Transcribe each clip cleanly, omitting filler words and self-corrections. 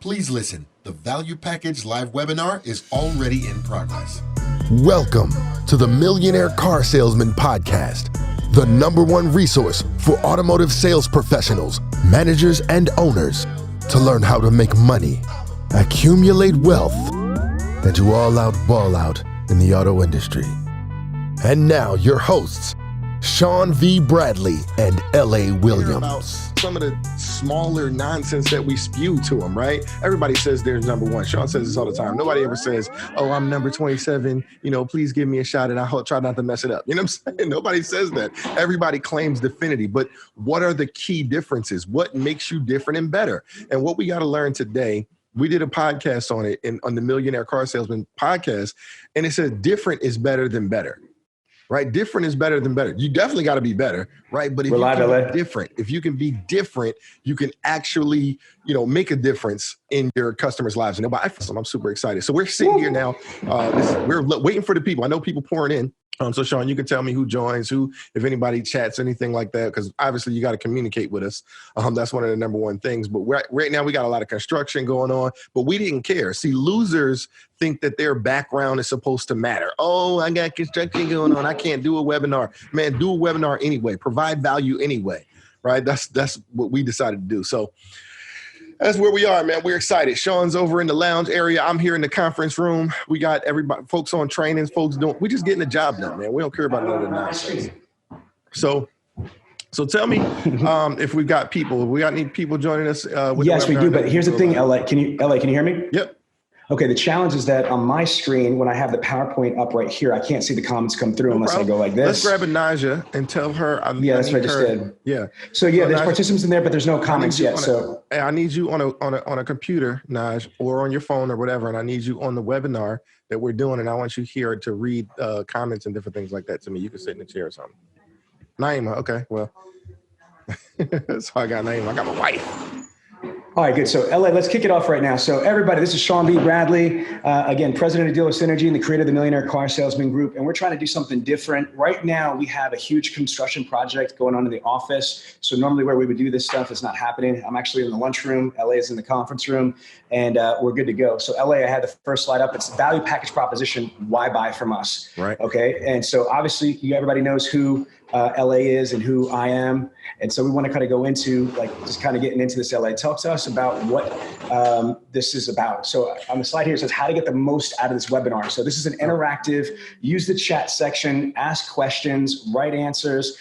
Please listen. The Value Package live webinar is already in progress. Welcome to the Millionaire Car Salesman Podcast, the #1 resource for automotive sales professionals, managers, and owners to learn how to make money, accumulate wealth, and to all out ball out in the auto industry. And now your hosts, Sean V. Bradley and L.A. Williams. About some of the smaller nonsense that we spew to them, right? Everybody says they're #1. Sean says this all the time. Nobody ever says, oh, I'm number 27. Please give me a shot and I'll try not to mess it up. You know what I'm saying? Nobody says that. Everybody claims Definity. But what are the key differences? What makes you different and better? And what we got to learn today, we did a podcast on it on the Millionaire Car Salesman podcast, and it said different is better than better. Right? Different is better than better. You definitely got to be better, right? But if you can be different, you can actually, make a difference in your customers' lives. And I'm super excited. So we're sitting here now. We're waiting for the people. I know people pouring in. So Sean, you can tell me who joins, if anybody chats, anything like that, because obviously you got to communicate with us. That's one of the #1 things. But right now we got a lot of construction going on, but we didn't care. See, losers think that their background is supposed to matter. Oh, I got construction going on. I can't do a webinar. Man, do a webinar anyway. Provide value anyway, right? That's what we decided to do. So that's where we are, man. We're excited. Sean's over in the lounge area. I'm here in the conference room. We got everybody, folks on trainings, we're just getting the job done, man. We don't care about none of the nonsense. So tell me if we've got people. We got any people joining us? Yes, we do. But here's the thing, LA. Can you hear me? Yep. Okay, the challenge is that on my screen, when I have the PowerPoint up right here, I can't see the comments come through unless I go like this. Let's grab a Naja and tell her. That's what I just did. Yeah. So there's Naja, participants in there, but there's no comments yet. I need you on a computer, Naj, or on your phone or whatever, and I need you on the webinar that we're doing, and I want you here to read comments and different things like that to me. You can sit in the chair or something. Naima, okay, well. So I got Naima. I got my wife. All right, good. So LA, let's kick it off right now. So everybody, this is Sean B. Bradley, again, president of Dealer Synergy and the creator of the Millionaire Car Salesman Group. And we're trying to do something different. Right now, we have a huge construction project going on in the office. So normally where we would do this stuff is not happening. I'm actually in the lunchroom. LA is in the conference room, and we're good to go. So LA, I had the first slide up. It's value package proposition. Why buy from us? Right. Okay. And so obviously everybody knows who LA is and who I am. And so we want to kind of go into just kind of getting into this. LA, talk to us about what this is about. So on the slide here, it says how to get the most out of this webinar. So this is an interactive, use the chat section, ask questions, write answers,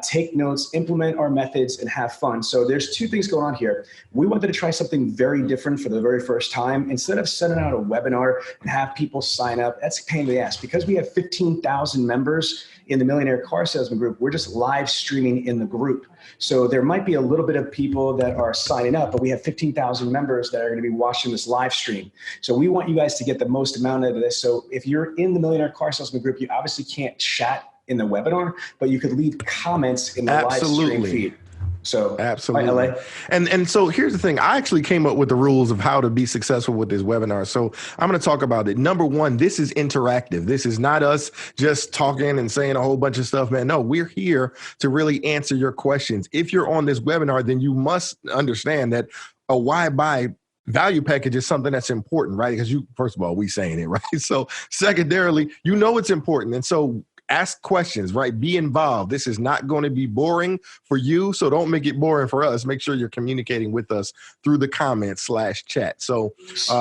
take notes, implement our methods, and have fun. So there's 2 things going on here. We wanted to try something very different for the very first time. Instead of sending out a webinar and have people sign up, that's a pain in the ass. Because we have 15,000 members in the Millionaire Car Salesman Group, we're just live streaming in the group. So there might be a little bit of people that are signing up, but we have 15,000 members that are going to be watching this live stream. So we want you guys to get the most amount out of this. So if you're in the Millionaire Car Salesman Group, you obviously can't chat in the webinar, but you could leave comments in the live stream feed. So absolutely. LA. And so here's the thing. I actually came up with the rules of how to be successful with this webinar. So I'm going to talk about it. #1, this is interactive. This is not us just talking and saying a whole bunch of stuff, man. No, we're here to really answer your questions. If you're on this webinar, then you must understand that a why buy value package is something that's important, right? Because first of all, we saying it, right? So secondarily, it's important. And so ask questions, right? Be involved. This is not going to be boring for you, so don't make it boring for us. Make sure you're communicating with us through the comments/chat. So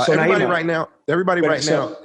everybody right now,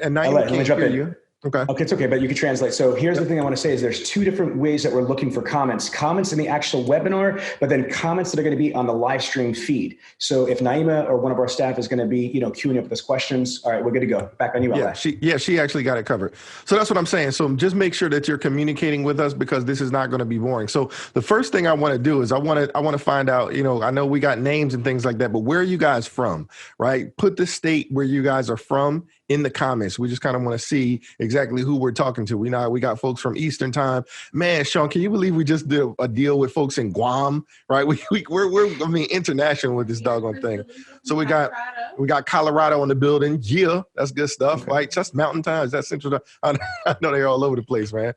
and now you can't hear you. Okay, it's okay, but you can translate. So here's the thing I want to say is there's 2 different ways that we're looking for comments. Comments in the actual webinar, but then comments that are going to be on the live stream feed. So if Naima or one of our staff is going to be, queuing up with us questions, all right, we're good to go. Back on you, Alex. She actually got it covered. So that's what I'm saying. So just make sure that you're communicating with us because this is not going to be boring. So the first thing I want to do is I want to find out, I know we got names and things like that, but where are you guys from, right? Put the state where you guys are from in the comments. We just kind of want to see exactly who we're talking to. We got folks from Eastern time. Man, Sean, can you believe we just did a deal with folks in Guam, right? We're international with this doggone thing. So we got Colorado in the building. Yeah, that's good stuff, right? Just Mountain Time. Is that Central? I know they're all over the place, man.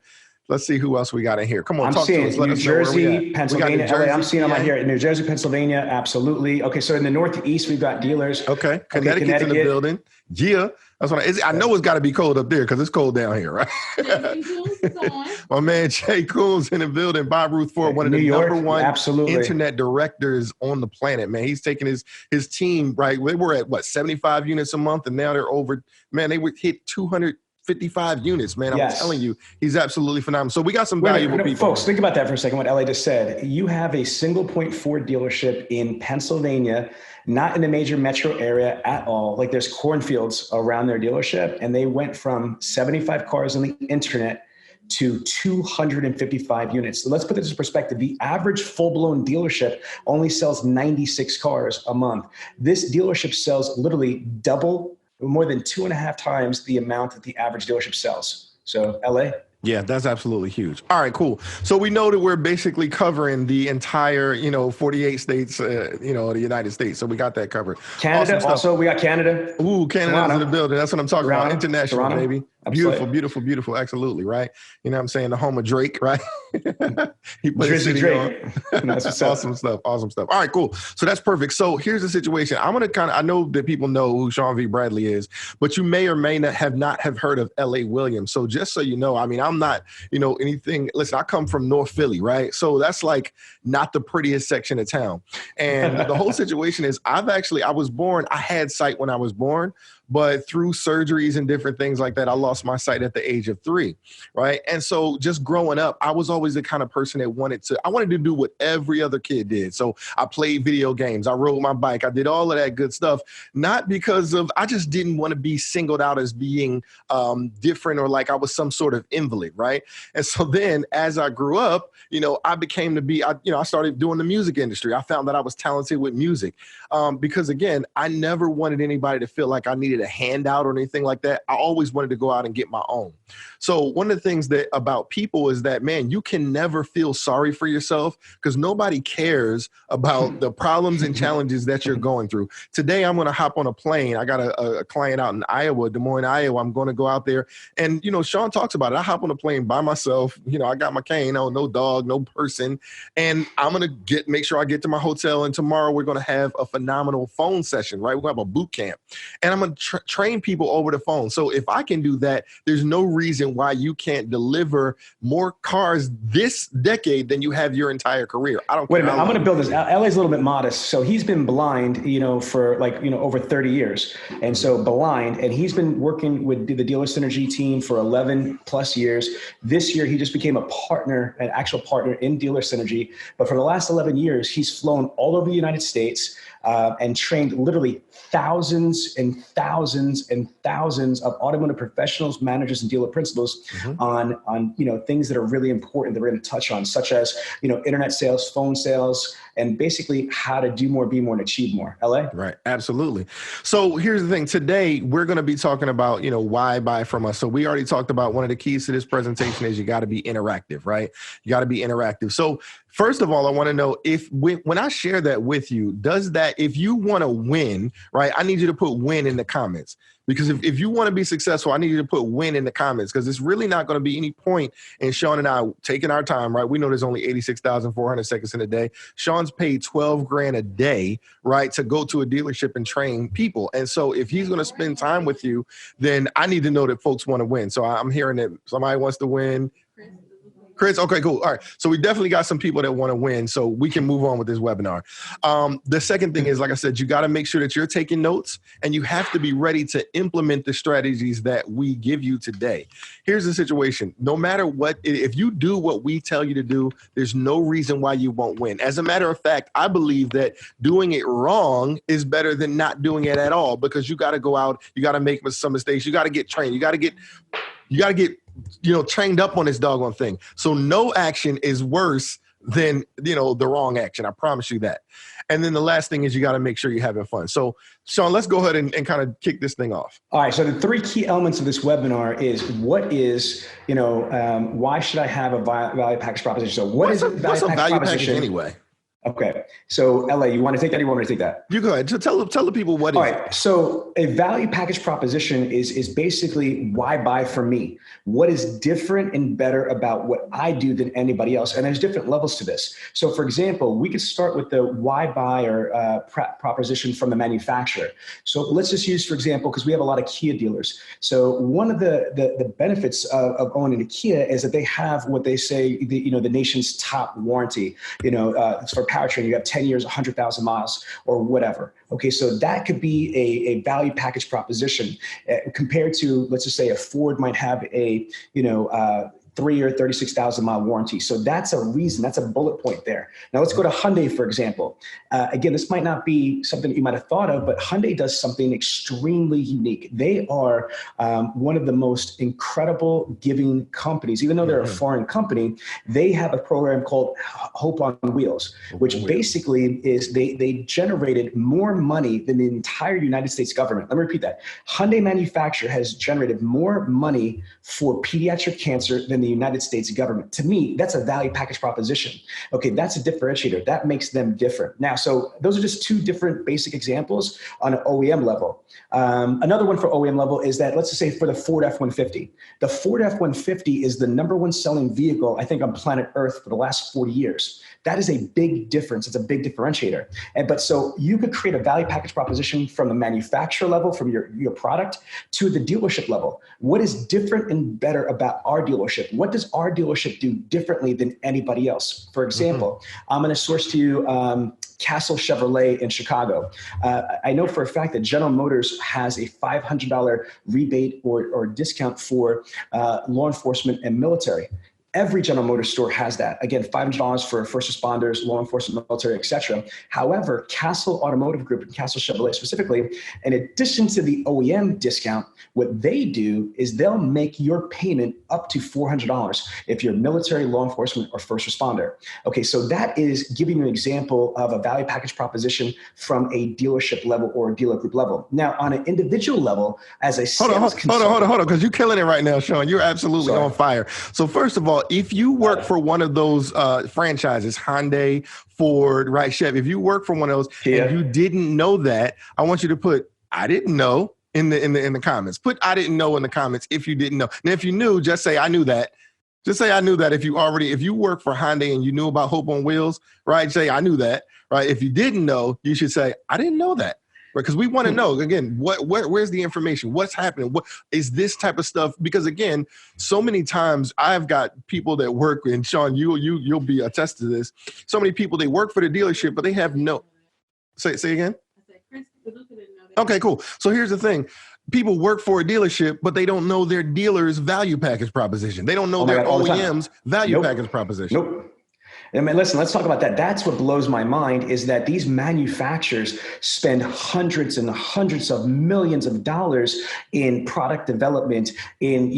Let's see who else we got in here. Come on, I'm talk to seeing us. Let New us know where we Jersey, at. Pennsylvania, We got New LA. I'm Jersey, seeing them PA. out here. New Jersey, Pennsylvania, absolutely. Okay, so in the Northeast, we've got dealers. Okay, Connecticut's in the building. Yeah, that's what I know. It's got to be cold up there because it's cold down here, right? My man Jay Coons in the building. Bob Ruth Ford, one of the number one internet directors on the planet, man. He's taking his team, right? They were at 75 units a month, and now they're over. Man, they would hit 255 units, man. I'm telling you, he's absolutely phenomenal. So we got some valuable people. Folks, think about that for a second, what LA just said. You have a single point Ford dealership in Pennsylvania, not in a major metro area at all. Like there's cornfields around their dealership, and they went from 75 cars on the internet to 255 units. So let's put this in perspective. The average full-blown dealership only sells 96 cars a month. This dealership sells literally double, more than 2.5 times the amount that the average dealership sells. So LA. Yeah, that's absolutely huge. All right, cool. So we know that we're basically covering the entire, 48 states, the United States. So we got that covered. Canada, awesome also, we got Canada. Ooh, Canada's in the building. That's what I'm talking about. International, Toronto. Baby. Beautiful, beautiful, beautiful. Absolutely, right? You know what I'm saying? The home of Drake, right? He put his city Drake. on. Awesome stuff. Awesome stuff. All right, cool. So that's perfect. So here's the situation. I'm going to I know that people know who Sean V. Bradley is, but you may or may not have heard of L.A. Williams. So just so you know, I mean, I'm not, anything. Listen, I come from North Philly, right? So that's like not the prettiest section of town. And the whole situation is I had sight when I was born, but through surgeries and different things like that, I lost my sight at the age of 3, right? And so just growing up, I was always the kind of person that wanted to do what every other kid did. So I played video games, I rode my bike, I did all of that good stuff, not because I just didn't want to be singled out as being different or like I was some sort of invalid, right? And so then as I grew up, I started doing the music industry. I found that I was talented with music because again, I never wanted anybody to feel like I needed a handout or anything like that. I always wanted to go out and get my own. So one of the things that about people is that, man, you can never feel sorry for yourself because nobody cares about the problems and challenges that you're going through. Today, I'm going to hop on a plane. I got a client out in Iowa, Des Moines, Iowa. I'm going to go out there. And, Sean talks about it. I hop on a plane by myself. I got my cane, no dog, no person. And I'm going to make sure I get to my hotel. And tomorrow we're going to have a phenomenal phone session, right? We're going to have a boot camp. And I'm going to train people over the phone. So if I can do that, there's no reason why you can't deliver more cars this decade than you have your entire career. I don't care. Wait a minute. I'm going to build this. LA's a little bit modest. So he's been blind, for over 30 years. And so blind, and he's been working with the Dealer Synergy team for 11 plus years. This year, he just became an actual partner in Dealer Synergy. But for the last 11 years, he's flown all over the United States and trained literally thousands and thousands and thousands of automotive professionals, managers, and dealer principals on things that are really important that we're going to touch on, such as internet sales, phone sales, and basically how to do more, be more, and achieve more. LA? Right. Absolutely. So here's the thing. Today, we're going to be talking about, why buy from us. So we already talked about one of the keys to this presentation is you got to be interactive, right? You got to be interactive. So first of all, I want to know when I share that with you, if you want to win, right, I need you to put win in the comments. Because if you want to be successful, I need you to put win in the comments because it's really not going to be any point in Sean and I taking our time, right? We know there's only 86,400 seconds in a day. Sean's paid $12,000 a day, right, to go to a dealership and train people. And so if he's going to spend time with you, then I need to know that folks want to win. So I'm hearing that somebody wants to win. Chris, okay, cool. All right. So we definitely got some people that want to win, so we can move on with this webinar. The second thing is, like I said, you got to make sure that you're taking notes and you have to be ready to implement the strategies that we give you today. Here's the situation. No matter what, if you do what we tell you to do, there's no reason why you won't win. As a matter of fact, I believe that doing it wrong is better than not doing it at all because you got to go out, you got to make some mistakes, you got to get trained, you got to get trained up on this doggone thing. So no action is worse than, the wrong action. I promise you that. And then the last thing is you got to make sure you're having fun. So Sean, let's go ahead and kind of kick this thing off. All right. So the 3 key elements of this webinar is why should I have a value package proposition? So what's a value package anyway? Okay. So LA, you want to take that or you want me to take that? You go ahead. Just tell the people what All is. right. So a value package proposition is basically why buy from me? What is different and better about what I do than anybody else? And there's different levels to this. So for example, we could start with the why buy or proposition from the manufacturer. So let's just use, for example, because we have a lot of Kia dealers. So one of the benefits of owning a Kia is that they have what they say, the nation's top warranty. It's for powertrain. You have 10 years, 100,000 miles or whatever. Okay, so that could be a value package proposition compared to, let's just say, a Ford might have a 3 or 36,000 mile warranty. So that's a reason, that's a bullet point there. Now let's go to Hyundai, for example. Again, this might not be something that you might have thought of, but Hyundai does something extremely unique. They are one of the most incredible giving companies. Even though they're a foreign company, they have a program called Hope on Wheels, which basically is they generated more money than the entire United States government. Let me repeat that. Hyundai manufacturer has generated more money for pediatric cancer than the United States government. To me, that's a value package proposition. Okay, that's a differentiator. That makes them different. Now, so those are just two different basic examples on an OEM level. Another one for OEM level is that, let's just say for the Ford F-150. The Ford F-150 is the #1 selling vehicle, I think, on planet Earth for the last 40 years. That is a big difference. It's a big differentiator. But so you could create a value package proposition from the manufacturer level, from your product, to the dealership level. What is different and better about our dealership? What does our dealership do differently than anybody else? For example, I'm going to source to you Castle Chevrolet in Chicago. I know for a fact that General Motors has a $500 rebate or discount for law enforcement and military. Every General Motors store has that. Again, $500 for first responders, law enforcement, military, etc. However, Castle Automotive Group and Castle Chevrolet specifically, in addition to the OEM discount, what they do is they'll make your payment up to $400 if you're military, law enforcement, or first responder. Okay, so that is giving you an example of a value package proposition from a dealership level or a dealer group level. Now, on an individual level, as a sales consultant— Hold on, because you're killing it right now, Sean. You're absolutely on fire. So first of all, if you work for one of those franchises, Hyundai, Ford, right, Chevy, if you work for one of those and you didn't know that, I want you to put "I didn't know" in the comments. Put "I didn't know" in the comments if you didn't know. And if you knew, just say "I knew that." Just say "I knew that." If you work for Hyundai and you knew about Hope on Wheels, right? Say "I knew that." Right? If you didn't know, you should say "I didn't know that." Because we want to know, again, where's the information? What's happening? What is this type of stuff? Because again, so many times I've got people that work, and Sean, you'll be attest to this. So many people, they work for the dealership, but they have no. Say again. Okay, cool. So here's the thing. People work for a dealership, but they don't know their dealer's value package proposition. They don't know their OEM's value package proposition. Nope. I mean, listen, let's talk about that. That's what blows my mind, is that these manufacturers spend hundreds and hundreds of millions of dollars in product development, in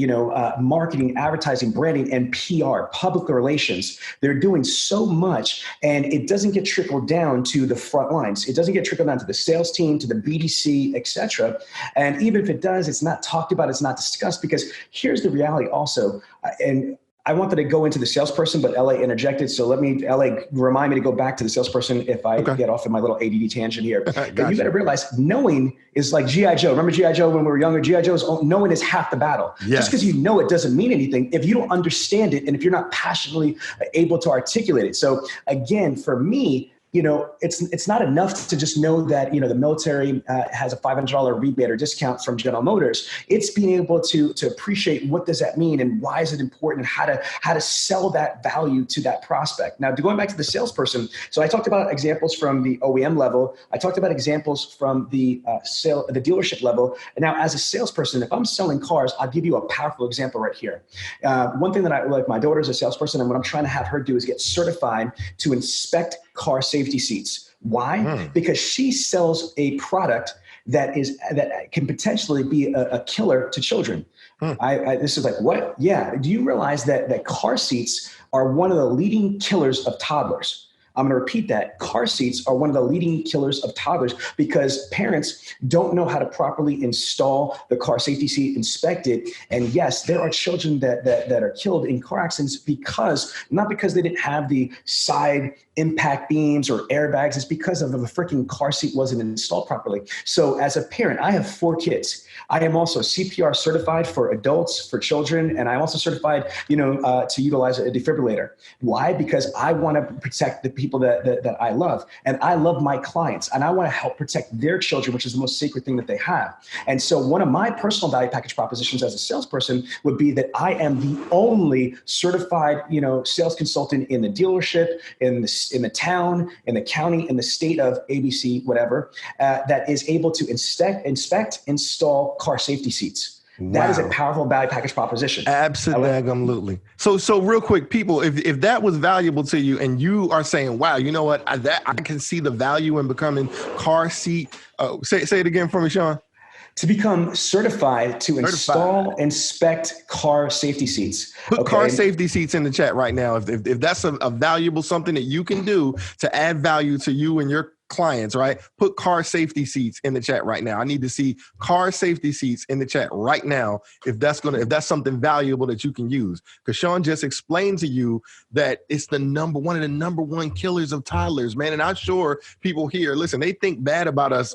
marketing, advertising, branding, and PR, public relations. They're doing so much, and it doesn't get trickled down to the front lines. It doesn't get trickled down to the sales team, to the BDC, et cetera. And even if it does, it's not talked about, it's not discussed, because here's the reality also, and I wanted to go into the salesperson, but LA interjected. So LA, remind me to go back to the salesperson if I get off in my little ADD tangent here. But you got to realize, knowing is like G.I. Joe. Remember G.I. Joe when we were younger? G.I. Joe's knowing is half the battle. Yes. Just because you know it doesn't mean anything if you don't understand it and if you're not passionately able to articulate it. So again, for me, it's not enough to just know that, the military has a $500 rebate or discount from General Motors. It's being able to appreciate what does that mean and why is it important and how to sell that value to that prospect. Now, going back to the salesperson, so I talked about examples from the OEM level. I talked about examples from the dealership level. And now, as a salesperson, if I'm selling cars, I'll give you a powerful example right here. One thing that I like, my daughter is a salesperson, and what I'm trying to have her do is get certified to inspect car safety seats. Why? Because she sells a product that can potentially be a killer to children. This is like, what? Yeah. Do you realize that car seats are one of the leading killers of toddlers? I'm going to repeat that. Car seats are one of the leading killers of toddlers because parents don't know how to properly install the car safety seat, inspect it. And yes, there are children that are killed in car accidents not because they didn't have the side impact beams or airbags, it's because of the freaking car seat wasn't installed properly. So as a parent, I have 4 kids. I am also CPR certified for adults, for children, and I'm also certified, to utilize a defibrillator. Why? Because I want to protect the people that I love, and I love my clients, and I want to help protect their children, which is the most sacred thing that they have. And so one of my personal value package propositions as a salesperson would be that I am the only certified, sales consultant in the dealership, in the town, in the county, in the state of ABC, whatever, that is able to inspect, install car safety seats. Wow. That is a powerful value package proposition. Absolutely. So real quick, people, if that was valuable to you and you are saying, wow, you know what, I can see the value in becoming car seat. Say it again for me, Sean. To become certified to install, inspect car safety seats. Put car safety seats in the chat right now. If that's a valuable something that you can do to add value to you and your clients, right? Put car safety seats in the chat right now. I need to see car safety seats in the chat right now. If that's something valuable that you can use, because Sean just explained to you that it's one of the number one killers of toddlers, man. And I'm sure people here, listen, they think bad about us.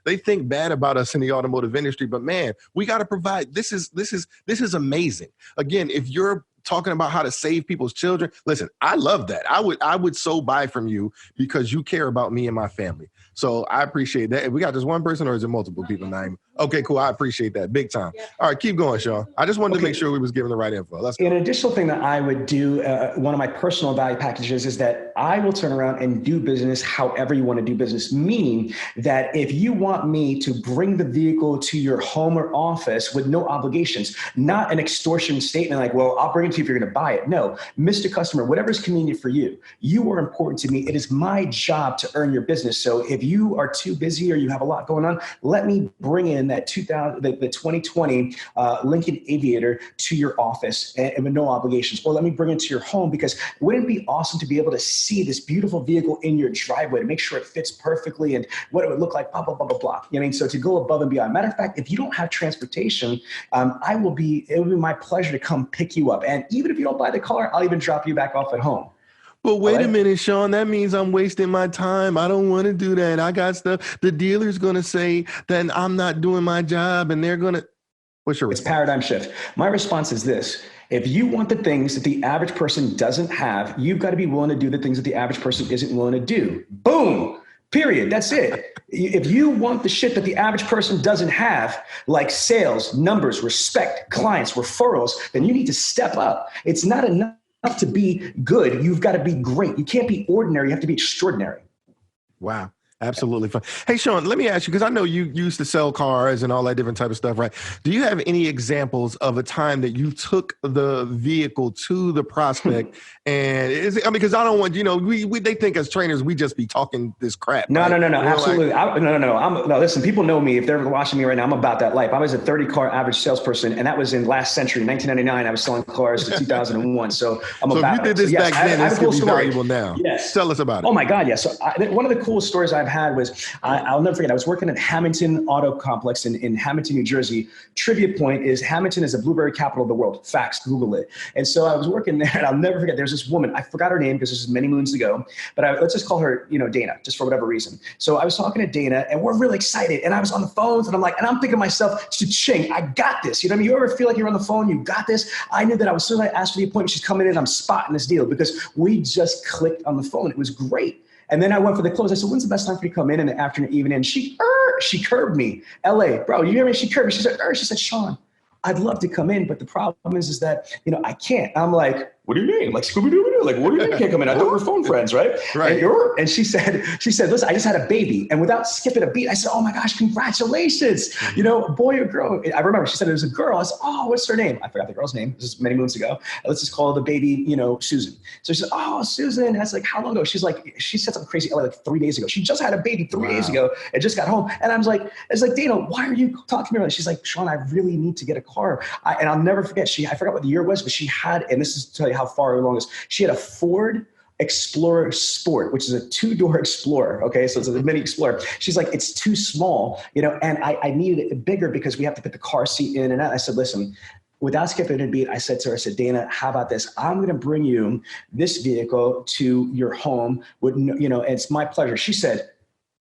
They think bad about us in the automotive industry, but man, we got to provide. This is amazing. Again, if you're talking about how to save people's children, listen, I love that. I would so buy from you because you care about me and my family. So I appreciate that. We got just one person, or is it multiple people? Okay, cool. I appreciate that big time. Yeah. All right, keep going, Sean. I just wanted to make sure we was giving the right info. Let's go. An additional thing that I would do, one of my personal value packages, is that I will turn around and do business however you want to do business. Meaning that if you want me to bring the vehicle to your home or office with no obligations, not an extortion statement like, well, I'll bring it to you if you're going to buy it. No, Mr. Customer, whatever is convenient for you. You are important to me. It is my job to earn your business. So if you are too busy or you have a lot going on, let me bring in that 2020 Lincoln Aviator to your office and with no obligations, or let me bring it to your home, because wouldn't it be awesome to be able to see this beautiful vehicle in your driveway to make sure it fits perfectly and what it would look like, blah, blah, blah, blah, blah. You know what I mean? So to go above and beyond. Matter of fact, if you don't have transportation, it will be my pleasure to come pick you up. And even if you don't buy the car, I'll even drop you back off at home. But wait a minute, Sean, that means I'm wasting my time. I don't want to do that. I got stuff. The dealer's going to say that I'm not doing my job, and they're going to. What's your response? It's paradigm shift. My response is this. If you want the things that the average person doesn't have, you've got to be willing to do the things that the average person isn't willing to do. Boom. Period. That's it. If you want the shit that the average person doesn't have, like sales, numbers, respect, clients, referrals, then you need to step up. It's not enough to be good. You've got to be great. You can't be ordinary. You have to be extraordinary. Wow. Absolutely fun. Hey, Sean, let me ask you, because I know you used to sell cars and all that different type of stuff, right? Do you have any examples of a time that you took the vehicle to the prospect? And because I don't want, they think as trainers, we just be talking this crap. No, right? no, absolutely. No, listen, people know me. If they're watching me right now, I'm about that life. I was a 30-car average salesperson, and that was in last century, 1999. I was selling cars to 2001. So I'm so about if you did this back then, this could be valuable now. Yes. Tell us about it. Oh my God, yes. So one of the coolest stories I've had was, I'll never forget, I was working at Hamilton Auto Complex in Hamilton, New Jersey. Trivia point is Hamilton is the blueberry capital of the world. Facts, Google it. And so I was working there, and I'll never forget, there's this woman, I forgot her name because this was many moons ago, but let's just call her, Dana, just for whatever reason. So I was talking to Dana, and we're really excited. And I was on the phones, and I'm thinking to myself, ching, I got this. You know what I mean? You ever feel like you're on the phone, you got this? I knew that as soon as I asked for the appointment, she's coming in, I'm spotting this deal because we just clicked on the phone. It was great. And then I went for the close. I said, when's the best time for you to come in the afternoon, evening? And she curbed me. LA, bro, you hear me? She curbed me. She said, Sean, I'd love to come in, but the problem is that, I can't. I'm like, what do you mean? Like Scooby-Doo? Like, what do you mean you can't come in? I thought we were phone friends, right? Right. And she said, listen, I just had a baby. And without skipping a beat, I said, oh my gosh, congratulations. Boy or girl. I remember she said it was a girl. I said, oh, what's her name? I forgot the girl's name. This is many moons ago. Let's just call the baby, Susan. So she said, oh, Susan. I was like, how long ago? She said something crazy like 3 days ago. She just had a baby 3 days ago and just got home. And I was like, Dana, why are you talking to me? She's like, Sean, I really need to get a car. And I'll never forget. I forgot what the year was, but she had, and this is to tell you how far along this, she had a Ford Explorer Sport, which is a 2-door Explorer. Okay. So it's a mini Explorer. She's like, it's too small, and I needed it bigger because we have to put the car seat in and out. I said, listen, without skipping a beat, I said to her, I said, Dana, how about this? I'm going to bring you this vehicle to your home. It's my pleasure. She said,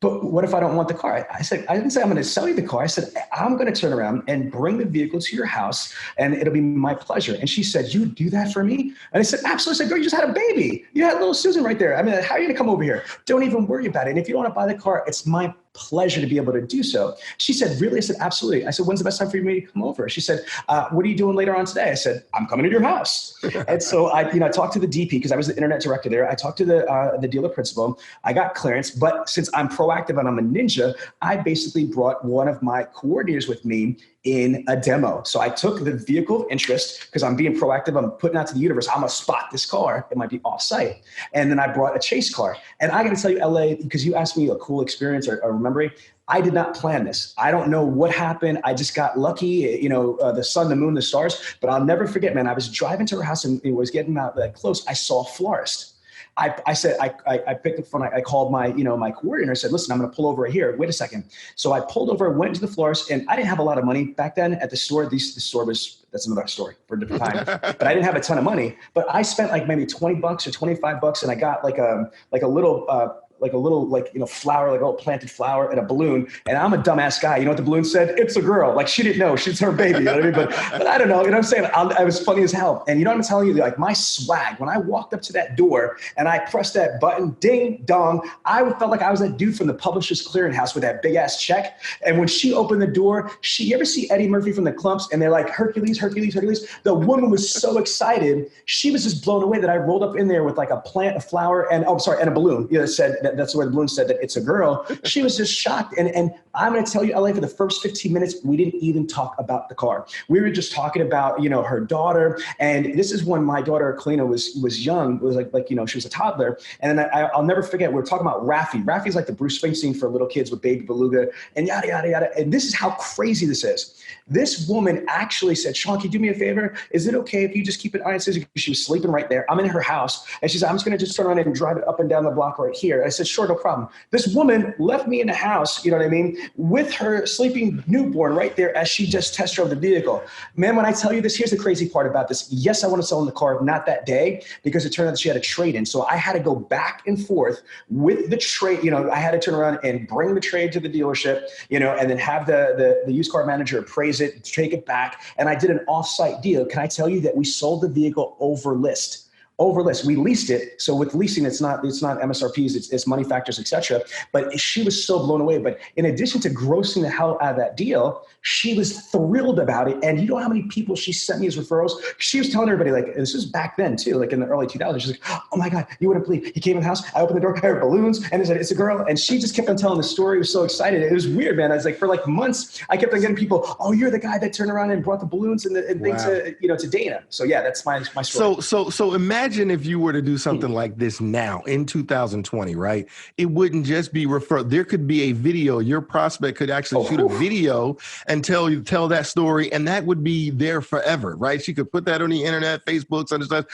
but what if I don't want the car? I said, I didn't say I'm going to sell you the car. I said, I'm going to turn around and bring the vehicle to your house and it'll be my pleasure. And she said, you would do that for me? And I said, absolutely. I said, girl, you just had a baby. You had little Susan right there. I mean, how are you going to come over here? Don't even worry about it. And if you don't want to buy the car, it's my pleasure to be able to do so. She said, really? I said, absolutely. I said, when's the best time for me to come over? She said, what are you doing later on today? I said, I'm coming to your house. And so I talked to the DP because I was the internet director there. I talked to the dealer principal. I got clearance, but since I'm proactive and I'm a ninja, I basically brought one of my coordinators with me in a demo. So I took the vehicle of interest because I'm being proactive. I'm putting out to the universe, I'm gonna spot this car. It might be off site. And then I brought a chase car. And I gotta tell you, LA, because you asked me a cool experience or remembering, I did not plan this. I don't know what happened. I just got lucky, the sun, the moon, the stars, but I'll never forget, man, I was driving to her house and it was getting out that close. I saw a florist. I said, I picked up the phone. I called my coordinator, said, listen, I'm going to pull over right here. Wait a second. So I pulled over, went to the florist, and I didn't have a lot of money back then at the store. The store that's another story for a different time, but I didn't have a ton of money, but I spent like maybe $20 or $25 and I got like a little flower, like a little planted flower and a balloon. And I'm a dumbass guy. You know what the balloon said? It's a girl. Like she didn't know. She's her baby. You know what I mean? But I don't know. You know what I'm saying? I was funny as hell. And you know what I'm telling you? Like my swag, when I walked up to that door and I pressed that button, ding dong, I felt like I was that dude from the Publishers Clearinghouse with that big ass check. And when she opened the door, you ever see Eddie Murphy from the Clumps? And they're like, Hercules, Hercules, Hercules. The woman was so excited. She was just blown away that I rolled up in there with like a plant, a flower, and a balloon. It said that's where the balloon said that it's a girl. She was just shocked. And I'm going to tell you, LA, for the first 15 minutes, we didn't even talk about the car. We were just talking about, her daughter. And this is when my daughter, Kalina, was young. It was like she was a toddler. And then I'll never forget, we were talking about Raffi. Raffi's like the Bruce Springsteen for little kids with Baby Beluga and yada, yada, yada. And this is how crazy this is. This woman actually said, Sean, can you do me a favor? Is it okay if you just keep an eye on Susie? She was sleeping right there. I'm in her house. And she said, I'm just going to just turn around and drive it up and down the block right here. I said, sure, no problem. This woman left me in the house, you know what I mean, with her sleeping newborn right there as she just test drove the vehicle. Man, when I tell you this, here's the crazy part about this. Yes, I want to sell in the car, not that day, because it turned out that she had a trade-in. So I had to go back and forth with the trade. I had to turn around and bring the trade to the dealership, and then have the used car manager appraise it, take it back. And I did an off-site deal. Can I tell you that we sold the vehicle over list? Over list. We leased it. So with leasing, it's not MSRPs, it's money factors, etc. But she was so blown away. But in addition to grossing the hell out of that deal, she was thrilled about it. And you know how many people she sent me as referrals? She was telling everybody, like, this was back then too, like in the early 2000s. She's like, oh my God, you wouldn't believe. He came in the house, I opened the door, I heard balloons, and it said, it's a girl. And she just kept on telling the story. I was so excited. It was weird, man. I was like, for like months, I kept on getting people, oh, you're the guy that turned around and brought the balloons and things to Dana. So yeah, that's my story. So imagine if you were to do something like this now in 2020, right? It wouldn't just be referred. There could be a video. Your prospect could actually shoot a video and tell that story, and that would be there forever, right? She could put that on the internet, Facebook,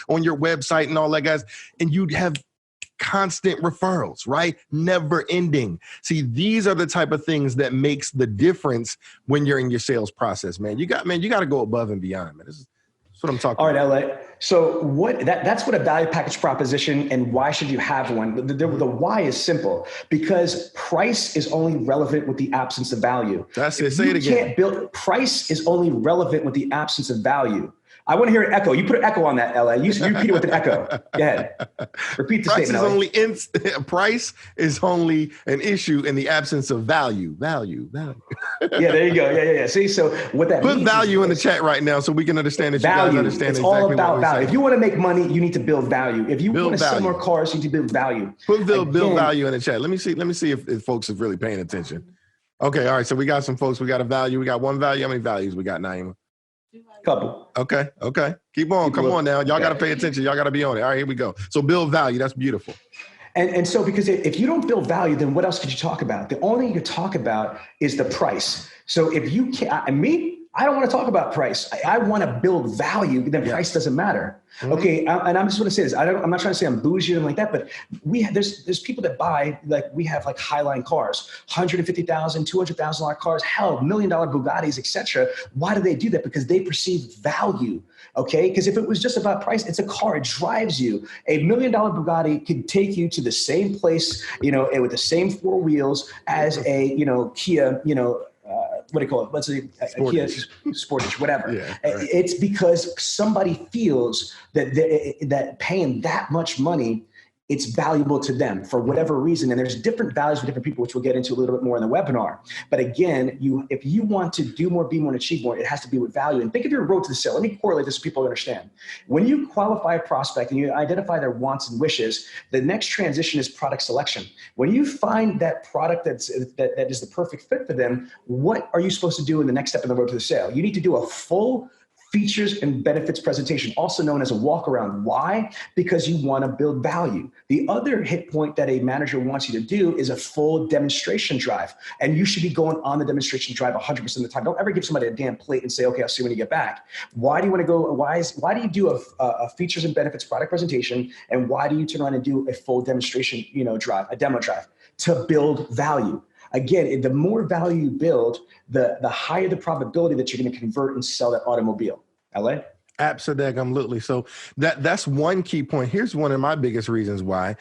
on your website and all that, guys, and you'd have constant referrals, right? Never ending. See, these are the type of things that makes the difference when you're in your sales process, man. You got to go above and beyond, man. That's what I'm talking about. All right, LA. So that's what a value package proposition, and why should you have one? The why is simple, because price is only relevant with the absence of value. That's it. Say it again. Price is only relevant with the absence of value. I want to hear an echo. You put an echo on that, LA. You repeat it with an echo. Go ahead. Repeat the statement. Price is only an issue in the absence of value. Value. Yeah, there you go. Yeah. See, so what that means. Put value in the chat right now so we can understand that value. You guys understand it's exactly all about what we're value. saying. If you want to make money, you need to build value. If you want to sell more cars, you need to build value. Build value in the chat. Let me see if folks are really paying attention. Okay, all right. So we got some folks. We got a value. We got one value. How many values we got, Naima? Couple. Okay. Keep on. Come on now. Y'all got to pay attention. Y'all got to be on it. All right, here we go. So build value. That's beautiful. And so, because if you don't build value, then what else could you talk about? The only thing you could talk about is the price. So if you can't, I don't want to talk about price. I want to build value. Then price doesn't matter. Mm-hmm. Okay, and I'm just going to say this. I'm not trying to say I'm bougie or anything like that, but there's people that buy, like, we have like Highline cars, $150,000, $200,000 cars, hell, $1 million Bugattis, etc. Why do they do that? Because they perceive value. Okay, because if it was just about price, it's a car. It drives you. $1 million Bugatti could take you to the same place, with the same four wheels as a Kia, what do you call it? Let's say a Kia Sportage, whatever. Yeah, right. It's because somebody feels that paying that much money, it's valuable to them for whatever reason. And there's different values for different people, which we'll get into a little bit more in the webinar. But again, if you want to do more, be more, and achieve more, it has to be with value. And think of your road to the sale. Let me correlate this so people understand. When you qualify a prospect and you identify their wants and wishes, the next transition is product selection. When you find that product that is the perfect fit for them, what are you supposed to do in the next step in the road to the sale? You need to do a full features and benefits presentation, also known as a walk around. Why? Because you want to build value. The other hit point that a manager wants you to do is a full demonstration drive. And you should be going on the demonstration drive 100% of the time. Don't ever give somebody a damn plate and say, okay, I'll see when you get back. Why do you want to go? Why do you do a features and benefits product presentation? And why do you turn around and do a full demonstration, drive, a demo drive? To build value. Again, the more value you build, the higher the probability that you're going to convert and sell that automobile. LA? Absolutely. So that's one key point. Here's one of my biggest reasons why.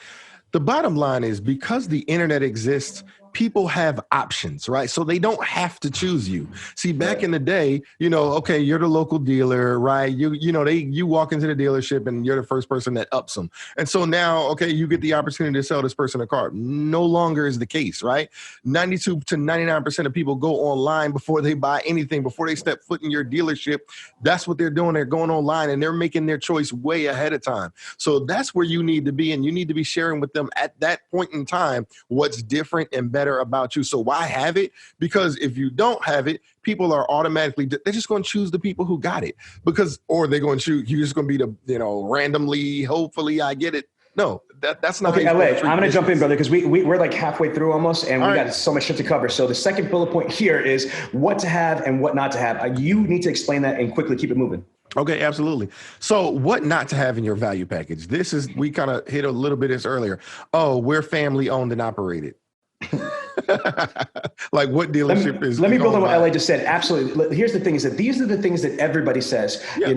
The bottom line is, because the internet exists, people have options, right? So they don't have to choose you. See, back in the day, okay, you're the local dealer, right? You walk into the dealership and you're the first person that ups them. And so now, okay, you get the opportunity to sell this person a car. No longer is the case, right? 92 to 99% of people go online before they buy anything, before they step foot in your dealership. That's what they're doing. They're going online and they're making their choice way ahead of time. So that's where you need to be. And you need to be sharing with them at that point in time what's different and better about you. So why have it? Because if you don't have it, people are automatically, they're just going to choose the people who got it, or they're going to choose, you're just going to be randomly, hopefully I get it. No, that's not. Okay, LA, I'm going to jump in, brother, because we're like halfway through almost, and we got so much shit to cover. So the second bullet point here is what to have and what not to have. You need to explain that and quickly keep it moving. Okay, absolutely. So what not to have in your value package? We kind of hit a little bit of this earlier. Oh, we're family owned and operated. Like, what dealership is? Let me build on what LA just said. Absolutely. Here's the thing: is that these are the things that everybody says. Yeah.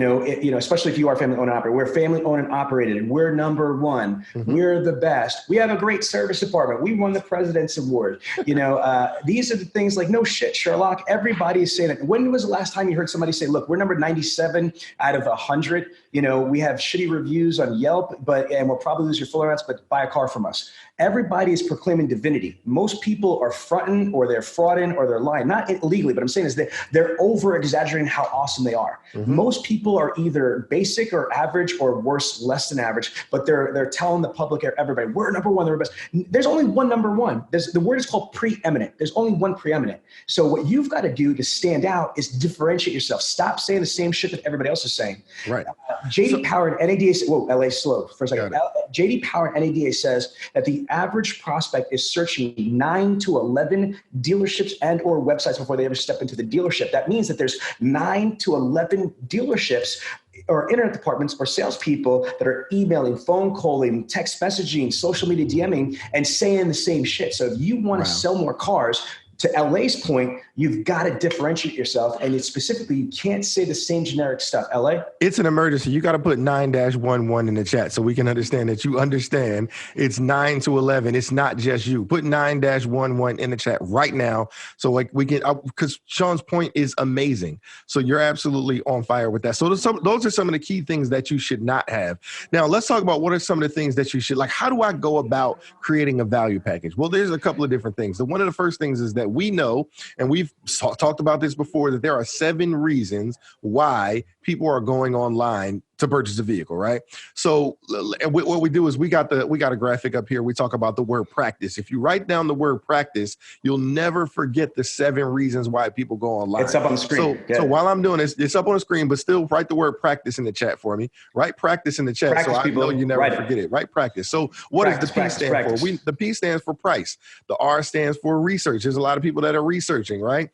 Especially if you are family owned and operated. We're family owned and operated. We're number one. Mm-hmm. We're the best. We have a great service department. We won the President's Award. These are the things like, no shit, Sherlock. Everybody is saying it. When was the last time you heard somebody say, "Look, we're number 97 out of 100. We have shitty reviews on Yelp, and we'll probably lose your full allowance, but buy a car from us." Everybody is proclaiming divinity. Most people are fronting, or they're frauding, or they're lying. Not illegally, but I'm saying is that they're over exaggerating how awesome they are. Mm-hmm. Most people are either basic or average, or worse, less than average, but they're telling the public, everybody, we're number one, they're best. There's only one number one. The word is called preeminent. There's only one preeminent. So what you've got to do to stand out is differentiate yourself. Stop saying the same shit that everybody else is saying. Right. JD Power and NADA, LA slow for a second. JD Power and NADA says that the average prospect is searching 9 to 11 dealerships and or websites before they ever step into the dealership. That means that there's 9 to 11 dealerships or internet departments or salespeople that are emailing, phone calling, text messaging, social media DMing, and saying the same shit. So if you want to sell more cars, to LA's point, you've got to differentiate yourself. And it's specifically, you can't say the same generic stuff. LA? It's an emergency. You got to put 9-11 in the chat so we can understand that you understand it's 9 to 11. It's not just you. Put 9-11 in the chat right now. So like we can, because Sean's point is amazing. So you're absolutely on fire with that. So those are some of the key things that you should not have. Now let's talk about what are some of the things that you should, like, how do I go about creating a value package? Well, there's a couple of different things. So one of the first things is that we know, and we've talked about this before, that there are 7 reasons why people are going online to purchase a vehicle, right? So what we do is we got a graphic up here. We talk about the word practice. If you write down the word practice, you'll never forget the 7 reasons why people go online. It's up on the screen. So while I'm doing this, it's up on the screen, but still write the word practice in the chat for me. Write practice in the chat Practice, so I know you never forget it. Write practice. So what does the P stand for? The P stands for price. The R stands for research. There's a lot of people that are researching, right?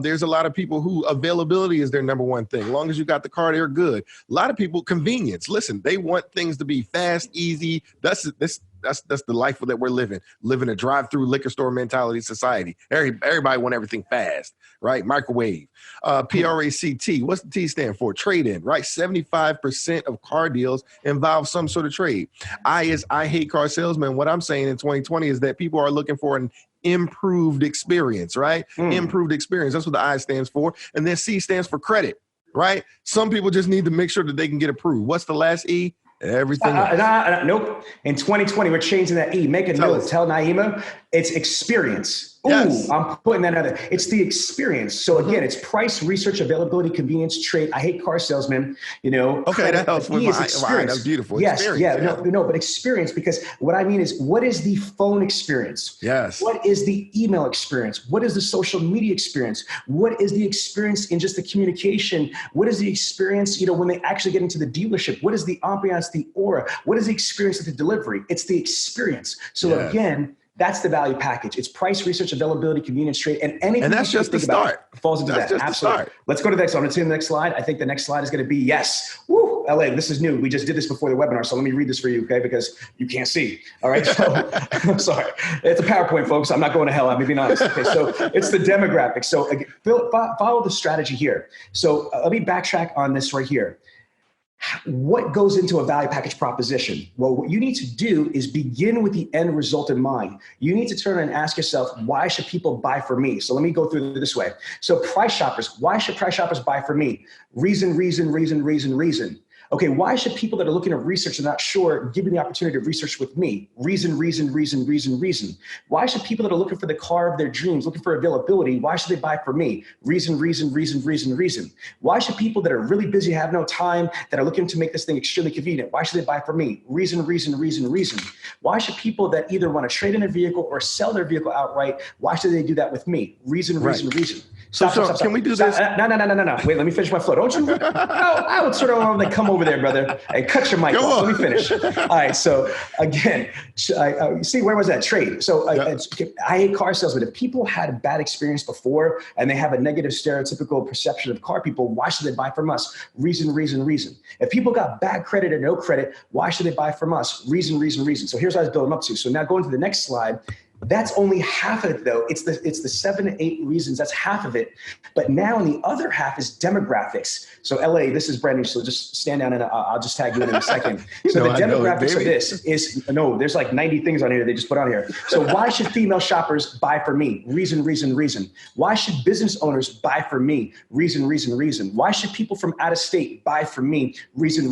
There's a lot of people who availability is their number one thing. As long as you got the car, they're good. A lot of people, convenience. Listen, they want things to be fast, easy. That's the life that we're living a drive-through liquor store mentality society. Everybody want everything fast, right? Microwave. PRACT, what's the T stand for? Trade-in, right? 75% of car deals involve some sort of trade. I hate car salesman. What I'm saying in 2020 is that people are looking for an improved experience, right? Improved experience. That's what the I stands for. And then C stands for credit, right? Some people just need to make sure that they can get approved. What's the last E? Everything else. Nope. In 2020, we're changing that E. Make a note. Tell Naima it's experience. Ooh, yes. I'm putting that out there. It's the experience. So again, it's price, research, availability, convenience, trade. I hate car salesmen, Okay, that helps with my that's beautiful. Yes, experience, no, but experience, because what I mean is, what is the phone experience? Yes. What is the email experience? What is the social media experience? What is the experience in just the communication? What is the experience, when they actually get into the dealership? What is the ambiance, the aura? What is the experience of the delivery? It's the experience. So again, that's the value package. It's price, research, availability, convenience, trade, and anything. And that's just the start. Falls into that. Absolutely. Let's go to the next. I'm going to see the next slide. I think the next slide is going to be yes. Woo, LA. This is new. We just did this before the webinar, so let me read this for you, okay? Because you can't see. All right. So I'm sorry. It's a PowerPoint, folks. I'm not going to hell. I'm being honest. Okay. So it's the demographics. So again, follow the strategy here. So let me backtrack on this right here. What goes into a value package proposition? Well, what you need to do is begin with the end result in mind. You need to turn and ask yourself, why should people buy from me? So let me go through this way. So price shoppers, why should price shoppers buy from me? Reason. Okay, why should people that are looking at research and not sure give me the opportunity to research with me? Reason. Why should people that are looking for the car of their dreams, looking for availability, why should they buy from me? Reason. Why should people that are really busy, have no time, that are looking to make this thing extremely convenient, why should they buy from me? Reason. Why should people that either want to trade in a vehicle or sell their vehicle outright, why should they do that with me? Reason. Stop. Can we do this? No. Wait, let me finish my flow. Don't you? I would sort of want to come over there, brother, and cut your mic off. Let me finish. All right. So again, see, where was that? Trade. So I hate car salesmen. If people had a bad experience before and they have a negative stereotypical perception of car people, why should they buy from us? Reason. If people got bad credit or no credit, why should they buy from us? Reason. So here's what I was building up to. So now going to the next slide. That's only half of it, though. It's the 7 to 8 reasons. That's half of it. But now in the other half is demographics. So LA, this is brand new. So just stand down and I'll just tag you in a second. So the demographics of this is, there's like 90 things on here they just put on here. So why should female shoppers buy from me? Reason. Why should business owners buy from me? Reason. Why should people from out of state buy from me? Reason.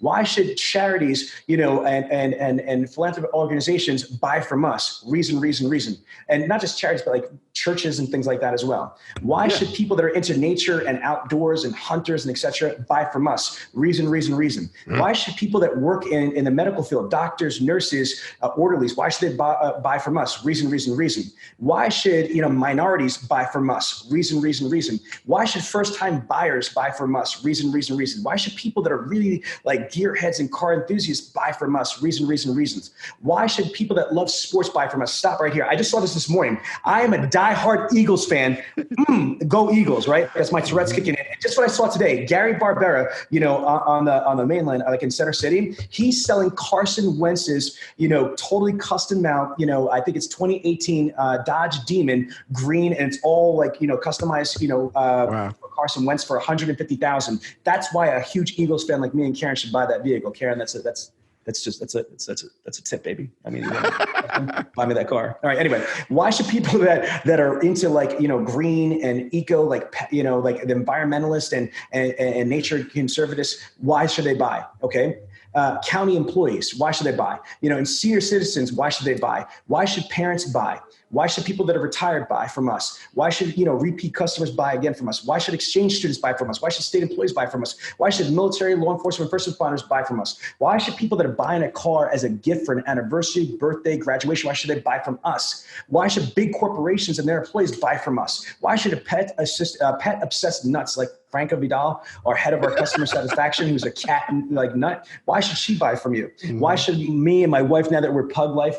Why should charities, and philanthropic organizations buy from us? Reason. And not just charities, but like churches and things like that as well. Why should people that are into nature and outdoors and hunters and et cetera buy from us? Reason. Why should people that work in the medical field, doctors, nurses, orderlies, why should they buy from us? Reason. Why should minorities buy from us? Reason. Why should first-time buyers buy from us? Reason. Why should people that are really like gearheads and car enthusiasts buy from us? Reasons. Why should people that love sports buy from us? Stop right here. I just saw this morning. I am a diehard Eagles fan. Go Eagles, right? That's my Tourette's kicking in. And just what I saw today, Gary Barbera, on the mainland, like in Center City, he's selling Carson Wentz's, totally custom mount, I think it's 2018 Dodge Demon green, and it's all like, customized, for Carson Wentz for $150,000. That's why a huge Eagles fan like me and Karen should buy that vehicle. Karen, that's a tip, baby. I mean, buy me that car. All right. Anyway, why should people that are into like, green and eco, like the environmentalists and nature conservatives, why should they buy? Okay. County employees, why should they buy? And senior citizens, why should they buy? Why should parents buy? Why should people that are retired buy from us? Why should, repeat customers buy again from us? Why should exchange students buy from us? Why should state employees buy from us? Why should military, law enforcement, first responders buy from us? Why should people that are buying a car as a gift for an anniversary, birthday, graduation, why should they buy from us? Why should big corporations and their employees buy from us? Why should a pet obsessed nuts like Franca Vidal, our head of our customer satisfaction, who's a cat nut, why should she buy from you? Mm-hmm. Why should me and my wife, now that we're pug life,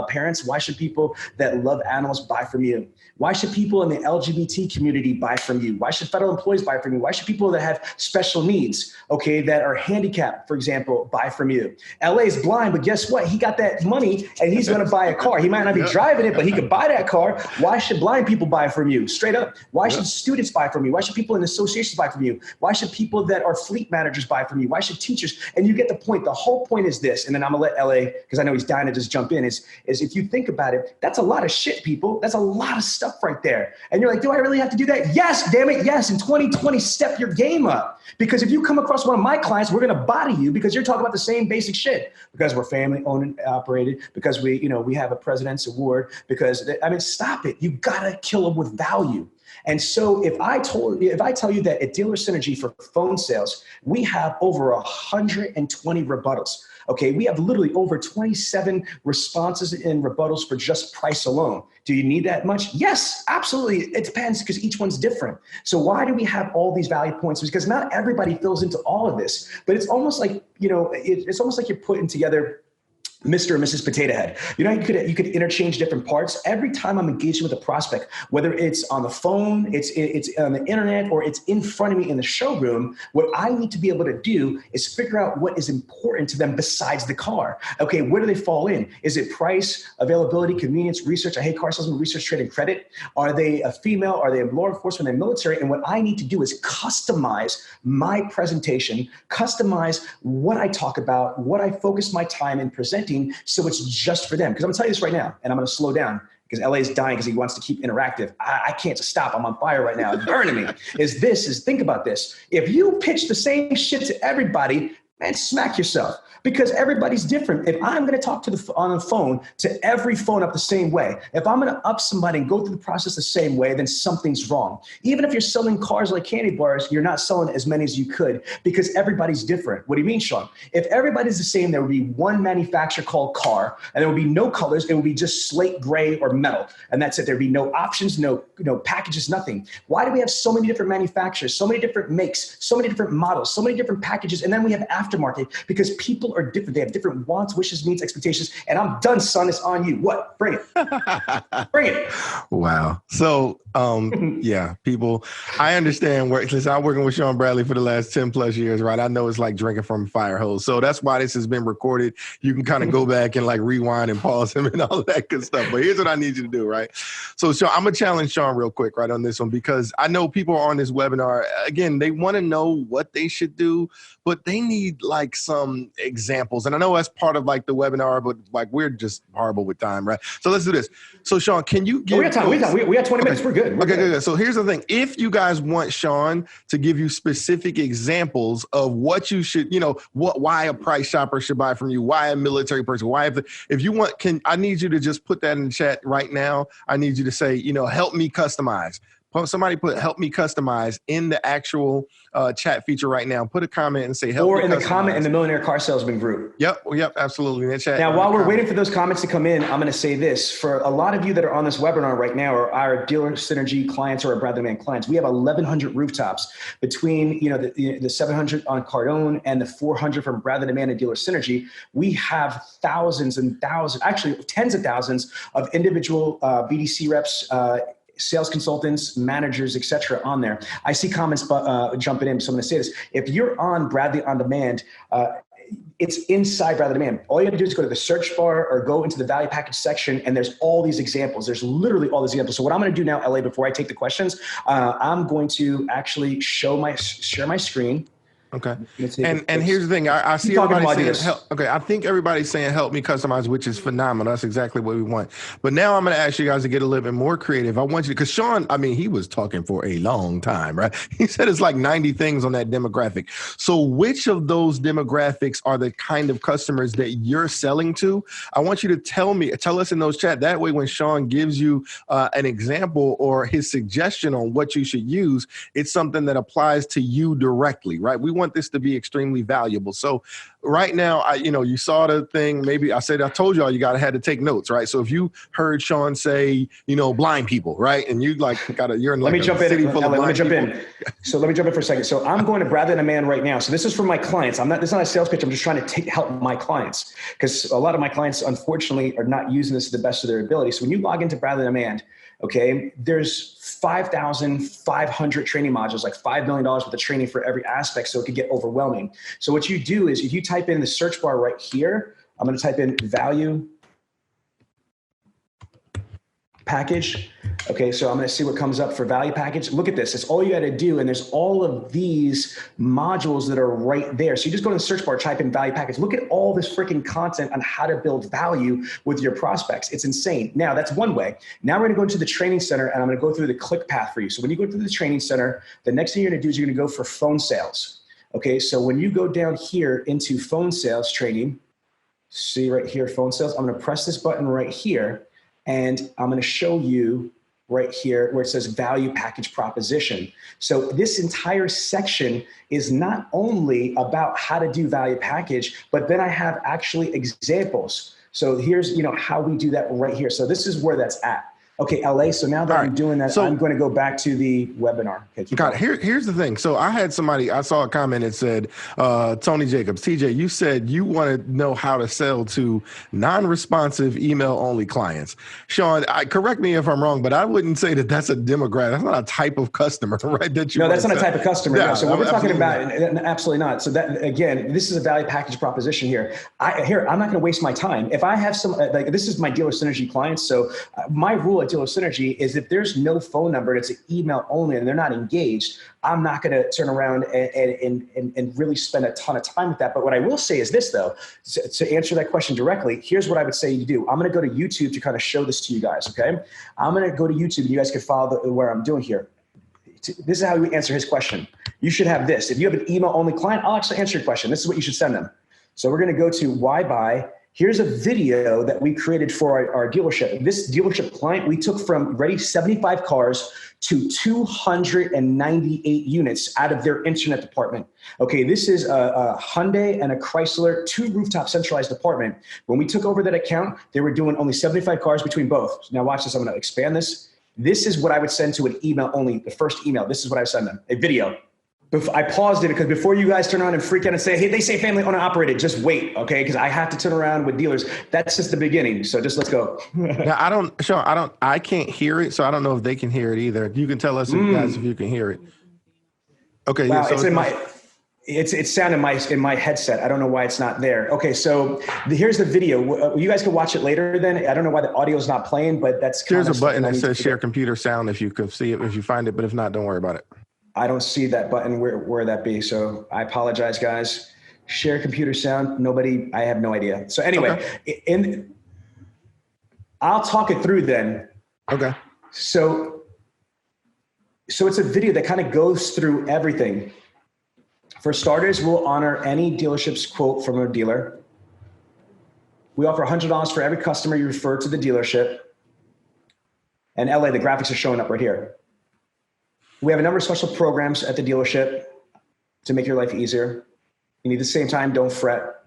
parents, why should people that love animals buy from you? Why should people in the LGBT community buy from you? Why should federal employees buy from you? Why should people that have special needs, that are handicapped, for example, buy from you? LA is blind, but guess what? He got that money and he's going to buy a car. He might not be driving it, but he could buy that car. Why should blind people buy from you? Straight up. Why should students buy from you? Why should people in associations buy from you? Why should people that are fleet managers buy from you? Why should teachers? And you get the point. The whole point is this, and then I'm going to let LA, because I know he's dying to just jump in, is if you think about it, that's a lot of shit, people. That's a lot of stuff right there. And you're like, do I really have to do that? Yes, damn it, yes. In 2020, step your game up. Because if you come across one of my clients, we're going to body you because you're talking about the same basic shit. Because we're family owned and operated, because we have a president's award, because, stop it. You got to kill them with value. And so if I tell you that at Dealer Synergy for phone sales, we have over 120 rebuttals. Okay, we have literally over 27 responses and rebuttals for just price alone. Do you need that much? Yes, absolutely. It depends, because each one's different. So why do we have all these value points? Because not everybody fills into all of this, but it's almost like, it's almost like you're putting together Mr. and Mrs. Potato Head. You could interchange different parts. Every time I'm engaging with a prospect, whether it's on the phone, it's on the internet, or it's in front of me in the showroom, what I need to be able to do is figure out what is important to them besides the car. Okay, where do they fall in? Is it price, availability, convenience, research? I hate car salesmen, research, trade, and credit. Are they a female? Are they law enforcement and military? And what I need to do is customize my presentation, customize what I talk about, what I focus my time in presenting, so it's just for them. Because I'm gonna tell you this right now, and I'm gonna slow down because LA is dying because he wants to keep interactive. I can't stop. I'm on fire right now. It's burning me. Think about this. If you pitch the same shit to everybody, man, smack yourself. Because everybody's different. If I'm going to talk on the phone to every phone up the same way, if I'm going to up somebody and go through the process the same way, then something's wrong. Even if you're selling cars like candy bars, you're not selling as many as you could because everybody's different. What do you mean, Sean? If everybody's the same, there would be one manufacturer called car, and there would be no colors. It would be just slate gray or metal, and that's it. There'd be no options, no packages, nothing. Why do we have so many different manufacturers, so many different makes, so many different models, so many different packages, and then we have aftermarket? Because people are different. They have different wants, wishes, needs, expectations. And I'm done, son. It's on you. What? Bring it. Bring it. Wow. So, yeah, people, I understand since I'm working with Sean Bradley for the last 10 plus years, right? I know it's like drinking from a fire hose. So that's why this has been recorded. You can kind of go back and like rewind and pause him and all that good stuff. But here's what I need you to do, right? So, Sean, I'm going to challenge Sean real quick, right, on this one, because I know people are on this webinar. Again, they want to know what they should do, but they need like some examples. And I know that's part of like the webinar, but like we're just horrible with time, right? So let's do this. So Sean, can you give— we got time. We got 20 minutes. We're good. Good. So here's the thing. If you guys want Sean to give you specific examples of what you should, why a price shopper should buy from you, why a military person, if you want, I need you to just put that in the chat right now. I need you to say, help me customize. Somebody put "help me customize" in the actual chat feature right now. Put a comment and say "help me customize." Or in the comment in the Millionaire Car Salesman group. Yep, absolutely. In the chat. Now, while we're waiting for those comments to come in, I'm going to say this. For a lot of you that are on this webinar right now, or our Dealer Synergy clients or our Bradley Man clients, we have 1,100 rooftops between the 700 on Cardone and the 400 from Bradley Man and Dealer Synergy. We have thousands and thousands, actually tens of thousands of individual BDC reps, sales consultants, managers, et cetera, on there. I see comments jumping in, so I'm going to say this. If you're on Bradley On Demand, it's inside Bradley Demand. All you have to do is go to the search bar or go into the value package section, and there's all these examples. There's literally all these examples. So what I'm going to do now, LA, before I take the questions, I'm going to actually share my screen. Okay. And here's the thing. I see talking everybody about saying, okay, I think everybody's saying help me customize, which is phenomenal. That's exactly what we want. But now I'm going to ask you guys to get a little bit more creative. I want you to, because Sean, I mean, he was talking for a long time, right? He said it's like 90 things on that demographic. So which of those demographics are the kind of customers that you're selling to? I want you to tell us in those chat. That way, when Sean gives you an example or his suggestion on what you should use, it's something that applies to you directly, right? We want this to be extremely valuable. So right now, you saw the thing. Maybe I told y'all you had to take notes, right? So if you heard Sean say, blind people, right? And you you're in like a city full of blind people. So let me jump in for a second. So I'm going to Bradley Demand right now. So this is for my clients. This is not a sales pitch. I'm just trying to help my clients, because a lot of my clients, unfortunately, are not using this to the best of their ability. So when you log into Bradley Demand, okay, there's 5,500 training modules, like $5 million worth of training for every aspect. So it could get overwhelming. So what you do is if you type in the search bar right here, I'm going to type in value package. Okay, so I'm going to see what comes up for value package. Look at this. It's all you got to do. And there's all of these modules that are right there. So you just go to the search bar, type in value package. Look at all this freaking content on how to build value with your prospects. It's insane. Now, that's one way. Now we're going to go into the training center, and I'm going to go through the click path for you. So when you go to the training center, the next thing you're going to do is you're going to go for phone sales. Okay, so when you go down here into phone sales training, see right here, phone sales, I'm going to press this button right here, and I'm going to show you right here where it says value package proposition. So this entire section is not only about how to do value package, but then I have actually examples. So here's, how we do that right here. So this is where that's at. Okay, LA. So now that I'm doing that, I'm going to go back to the webinar. Okay, here's the thing. So I saw a comment that said, Tony Jacobs, TJ, you said you want to know how to sell to non-responsive email-only clients. Sean, correct me if I'm wrong, but I wouldn't say that that's a demographic. That's not a type of customer, right? No, that's not a type of customer. Yeah, no. So what we're talking about, absolutely not. So that, again, this is a value package proposition here. I'm not going to waste my time. If I have this is my Dealer Synergy clients. So my rule at Dealer Synergy is if there's no phone number and it's an email only and they're not engaged, I'm not going to turn around and really spend a ton of time with that. But what I will say is this, though, to answer that question directly, here's what I would say to do. I'm going to go to YouTube to kind of show this to you guys, okay? I'm going to go to YouTube and you guys can follow where I'm doing here. This is how we answer his question. You should have this. If you have an email-only client, I'll actually answer your question. This is what you should send them. So we're going to go to why buy. Here's a video that we created for our dealership. This dealership client, we took from 75 cars to 298 units out of their internet department. Okay, this is a Hyundai and a Chrysler 2-rooftop centralized department. When we took over that account, they were doing only 75 cars between both. Now watch this, I'm gonna expand this. This is what I would send to an email only, the first email. This is what I would send them, a video. I paused it because before you guys turn around and freak out and say, hey, they say family owner operated, just wait, okay? Because I have to turn around with dealers. That's just the beginning. So just let's go. Now, I can't hear it, so I don't know if they can hear it either. You can tell us guys if you can hear it. Okay. Wow, yeah, so it's sound in my headset. I don't know why it's not there. Okay, so here's the video. You guys can watch it later then. I don't know why the audio is not playing, but that's kind There's a button that says share computer sound if you can see it, if you find it, but if not, don't worry about it. I don't see that button where that be. So I apologize, guys. Share computer sound. I have no idea. So anyway, I'll talk it through then. Okay. So it's a video that kind of goes through everything. For starters, we'll honor any dealership's quote from a dealer. We offer $100 for every customer you refer to the dealership. And LA, the graphics are showing up right here. We have a number of special programs at the dealership to make your life easier. You need the same time, don't fret.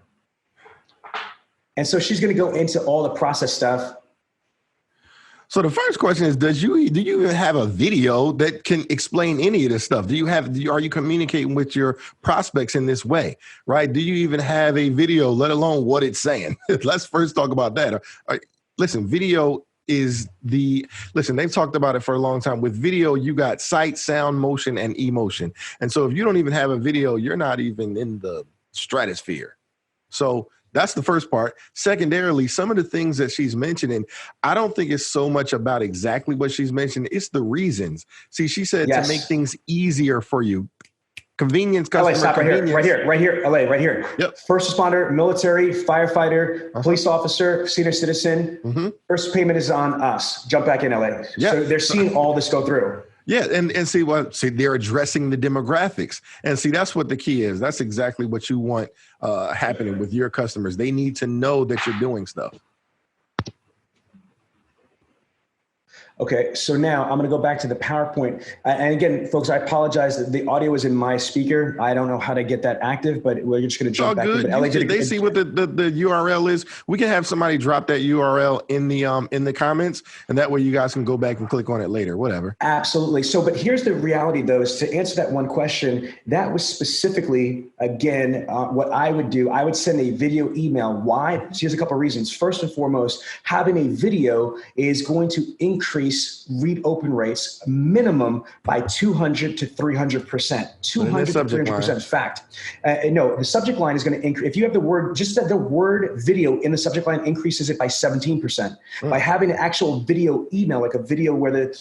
And so she's going to go into all the process stuff. So the first question is, do you even have a video that can explain any of this stuff? Are you communicating with your prospects in this way, right? Do you even have a video, let alone what it's saying? Let's first talk about that. Listen, video they've talked about it for a long time. With video, you got sight, sound, motion, and emotion. And so if you don't even have a video, you're not even in the stratosphere. So that's the first part. Secondarily, some of the things that she's mentioning, I don't think it's so much about exactly what she's mentioning. It's the reasons. See, she said to make things easier for you. convenience, LA, customer stop convenience. right here, LA, right here. Yep. First responder, military, firefighter, police officer, senior citizen. First payment is on us. Jump back in, LA. Yeah. So they're seeing all this go through. Yeah, and see they're addressing the demographics, and see that's what the key is. That's exactly what you want happening with your customers. They need to know that you're doing stuff. Okay, so now I'm going to go back to the PowerPoint. And again, folks, I apologize that the audio is in my speaker. I don't know how to get that active, but we're just going to jump back in. But They see what the URL is. We can have somebody drop that URL in the comments, and that way you guys can go back and click on it later, whatever. Absolutely. So, but here's the reality, though, is to answer that one question, that was specifically, again, what I would do. I would send a video email. Why? So here's a couple of reasons. First and foremost, having a video is going to increase read open rates minimum by 200 to 300%. 200 to 300% fact. No, the subject line is going to increase. If you have the word, just the word video in the subject line increases it by 17%. By having an actual video email, like a video where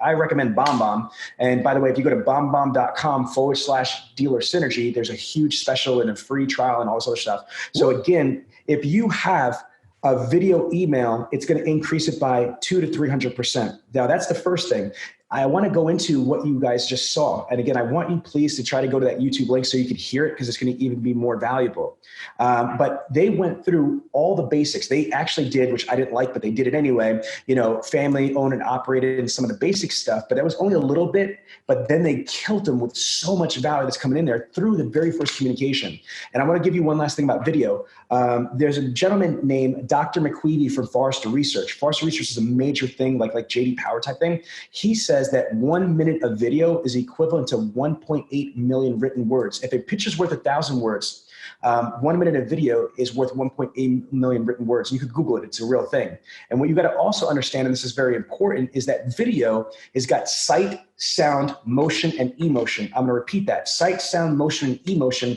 I recommend BombBomb. And by the way, if you go to bombbomb.com/dealer synergy, there's a huge special and a free trial and all this other stuff. So again, if you have a video email, it's going to increase it by 200 to 300%. Now, that's the first thing. I want to go into what you guys just saw. And again, I want you please to try to go to that YouTube link so you can hear it because it's going to even be more valuable. But they went through all the basics. They actually did, which I didn't like, but they did it anyway, family owned and operated and some of the basic stuff, but that was only a little bit, but then they killed them with so much value that's coming in there through the very first communication. And I want to give you one last thing about video. There's a gentleman named Dr. McQueevy from Forrester Research. Forrester Research is a major thing, like JD Power type thing. He says that 1 minute of video is equivalent to 1.8 million written words. If a picture's worth 1,000 words, 1 minute of video is worth 1.8 million written words. You could Google it. It's a real thing. And what you got to also understand, and this is very important, is that video has got sight, sound, motion, and emotion. I'm going to repeat that. Sight, sound, motion, and emotion,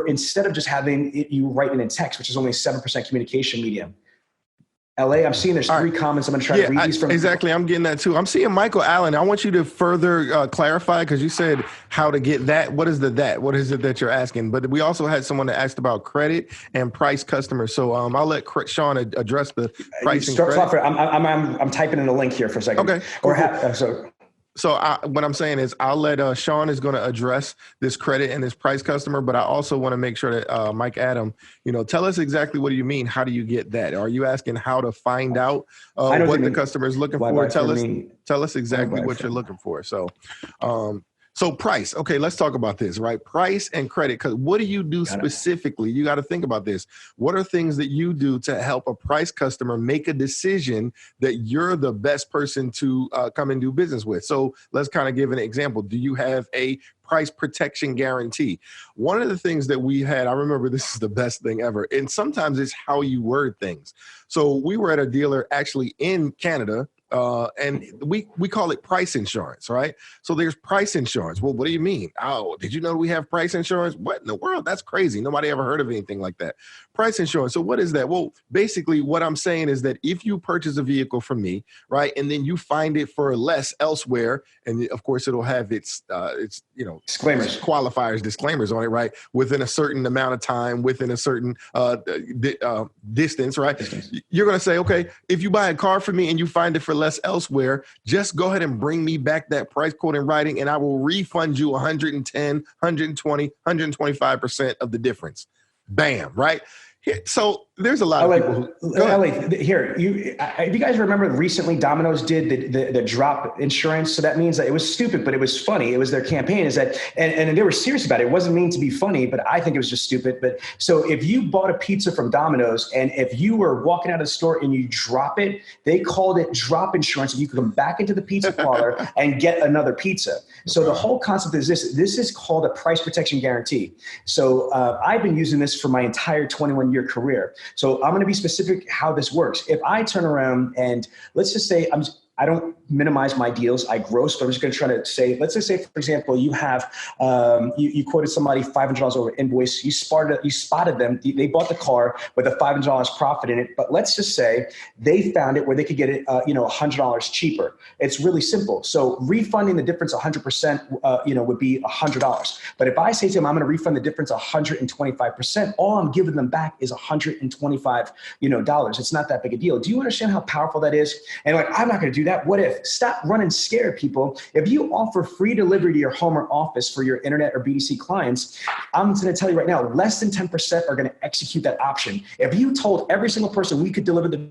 instead of just having you write it in text, which is only 7% communication medium. LA, I'm seeing there's three comments. I'm going to try to read these from. Exactly. I'm getting that too. I'm seeing Michael Allen. I want you to further clarify because you said how to get that. What is that? What is it that you're asking? But we also had someone that asked about credit and price customers. So I'll let Sean address the pricing. I'm typing in a link here for a second. Okay. So what I'm saying is I'll let Sean is going to address this credit and this price customer, but I also want to make sure that Mike Adam, tell us exactly what do you mean? How do you get that? Are you asking how to find out what the customer is looking for? Tell us exactly what you're looking for. So price. Okay, let's talk about this, right? Price and credit. Because what do you do specifically? You got to think about this. What are things that you do to help a price customer make a decision that you're the best person to come and do business with? So let's kind of give an example. Do you have a price protection guarantee? One of the things that we had, I remember this is the best thing ever. And sometimes it's how you word things. So we were at a dealer actually in Canada. And we call it price insurance, right? So there's price insurance. Well, what do you mean? Oh, did you know we have price insurance? What in the world? That's crazy. Nobody ever heard of anything like that. Price insurance. So what is that? Well, basically what I'm saying is that if you purchase a vehicle from me, right, and then you find it for less elsewhere, and of course it'll have its disclaimers, qualifiers, disclaimers on it, right, within a certain amount of time, within a certain distance, right? You're going to say, okay, if you buy a car from me and you find it for less elsewhere, just go ahead and bring me back that price quote in writing and I will refund you 110, 120, 125% of the difference. Bam, right? So there's a lot of people who here. If you guys remember, recently Domino's did the drop insurance. So that means that it was stupid, but it was funny. It was their campaign. Is that and they were serious about it. It wasn't mean to be funny, but I think it was just stupid. But so if you bought a pizza from Domino's and if you were walking out of the store and you drop it, they called it drop insurance. And you could come back into the pizza parlor and get another pizza. So the whole concept is this. This is called a price protection guarantee. So I've been using this for my entire 21-year career. So I'm going to be specific how this works. If I turn around and let's just say I don't minimize my deals. I gross, but I'm just going to try to say, let's just say, for example, you have, you quoted somebody $500 over invoice. You spotted them. They bought the car with a $500 profit in it. But let's just say they found it where they could get it, $100 cheaper. It's really simple. So refunding the difference 100%, would be $100. But if I say to them, I'm going to refund the difference 125%, all I'm giving them back is $125, dollars. It's not that big a deal. Do you understand how powerful that is? And like, I'm not going to do that. What if? Stop running scared, people. If you offer free delivery to your home or office for your internet or BDC clients, I'm going to tell you right now, less than 10% are going to execute that option. If you told every single person we could deliver the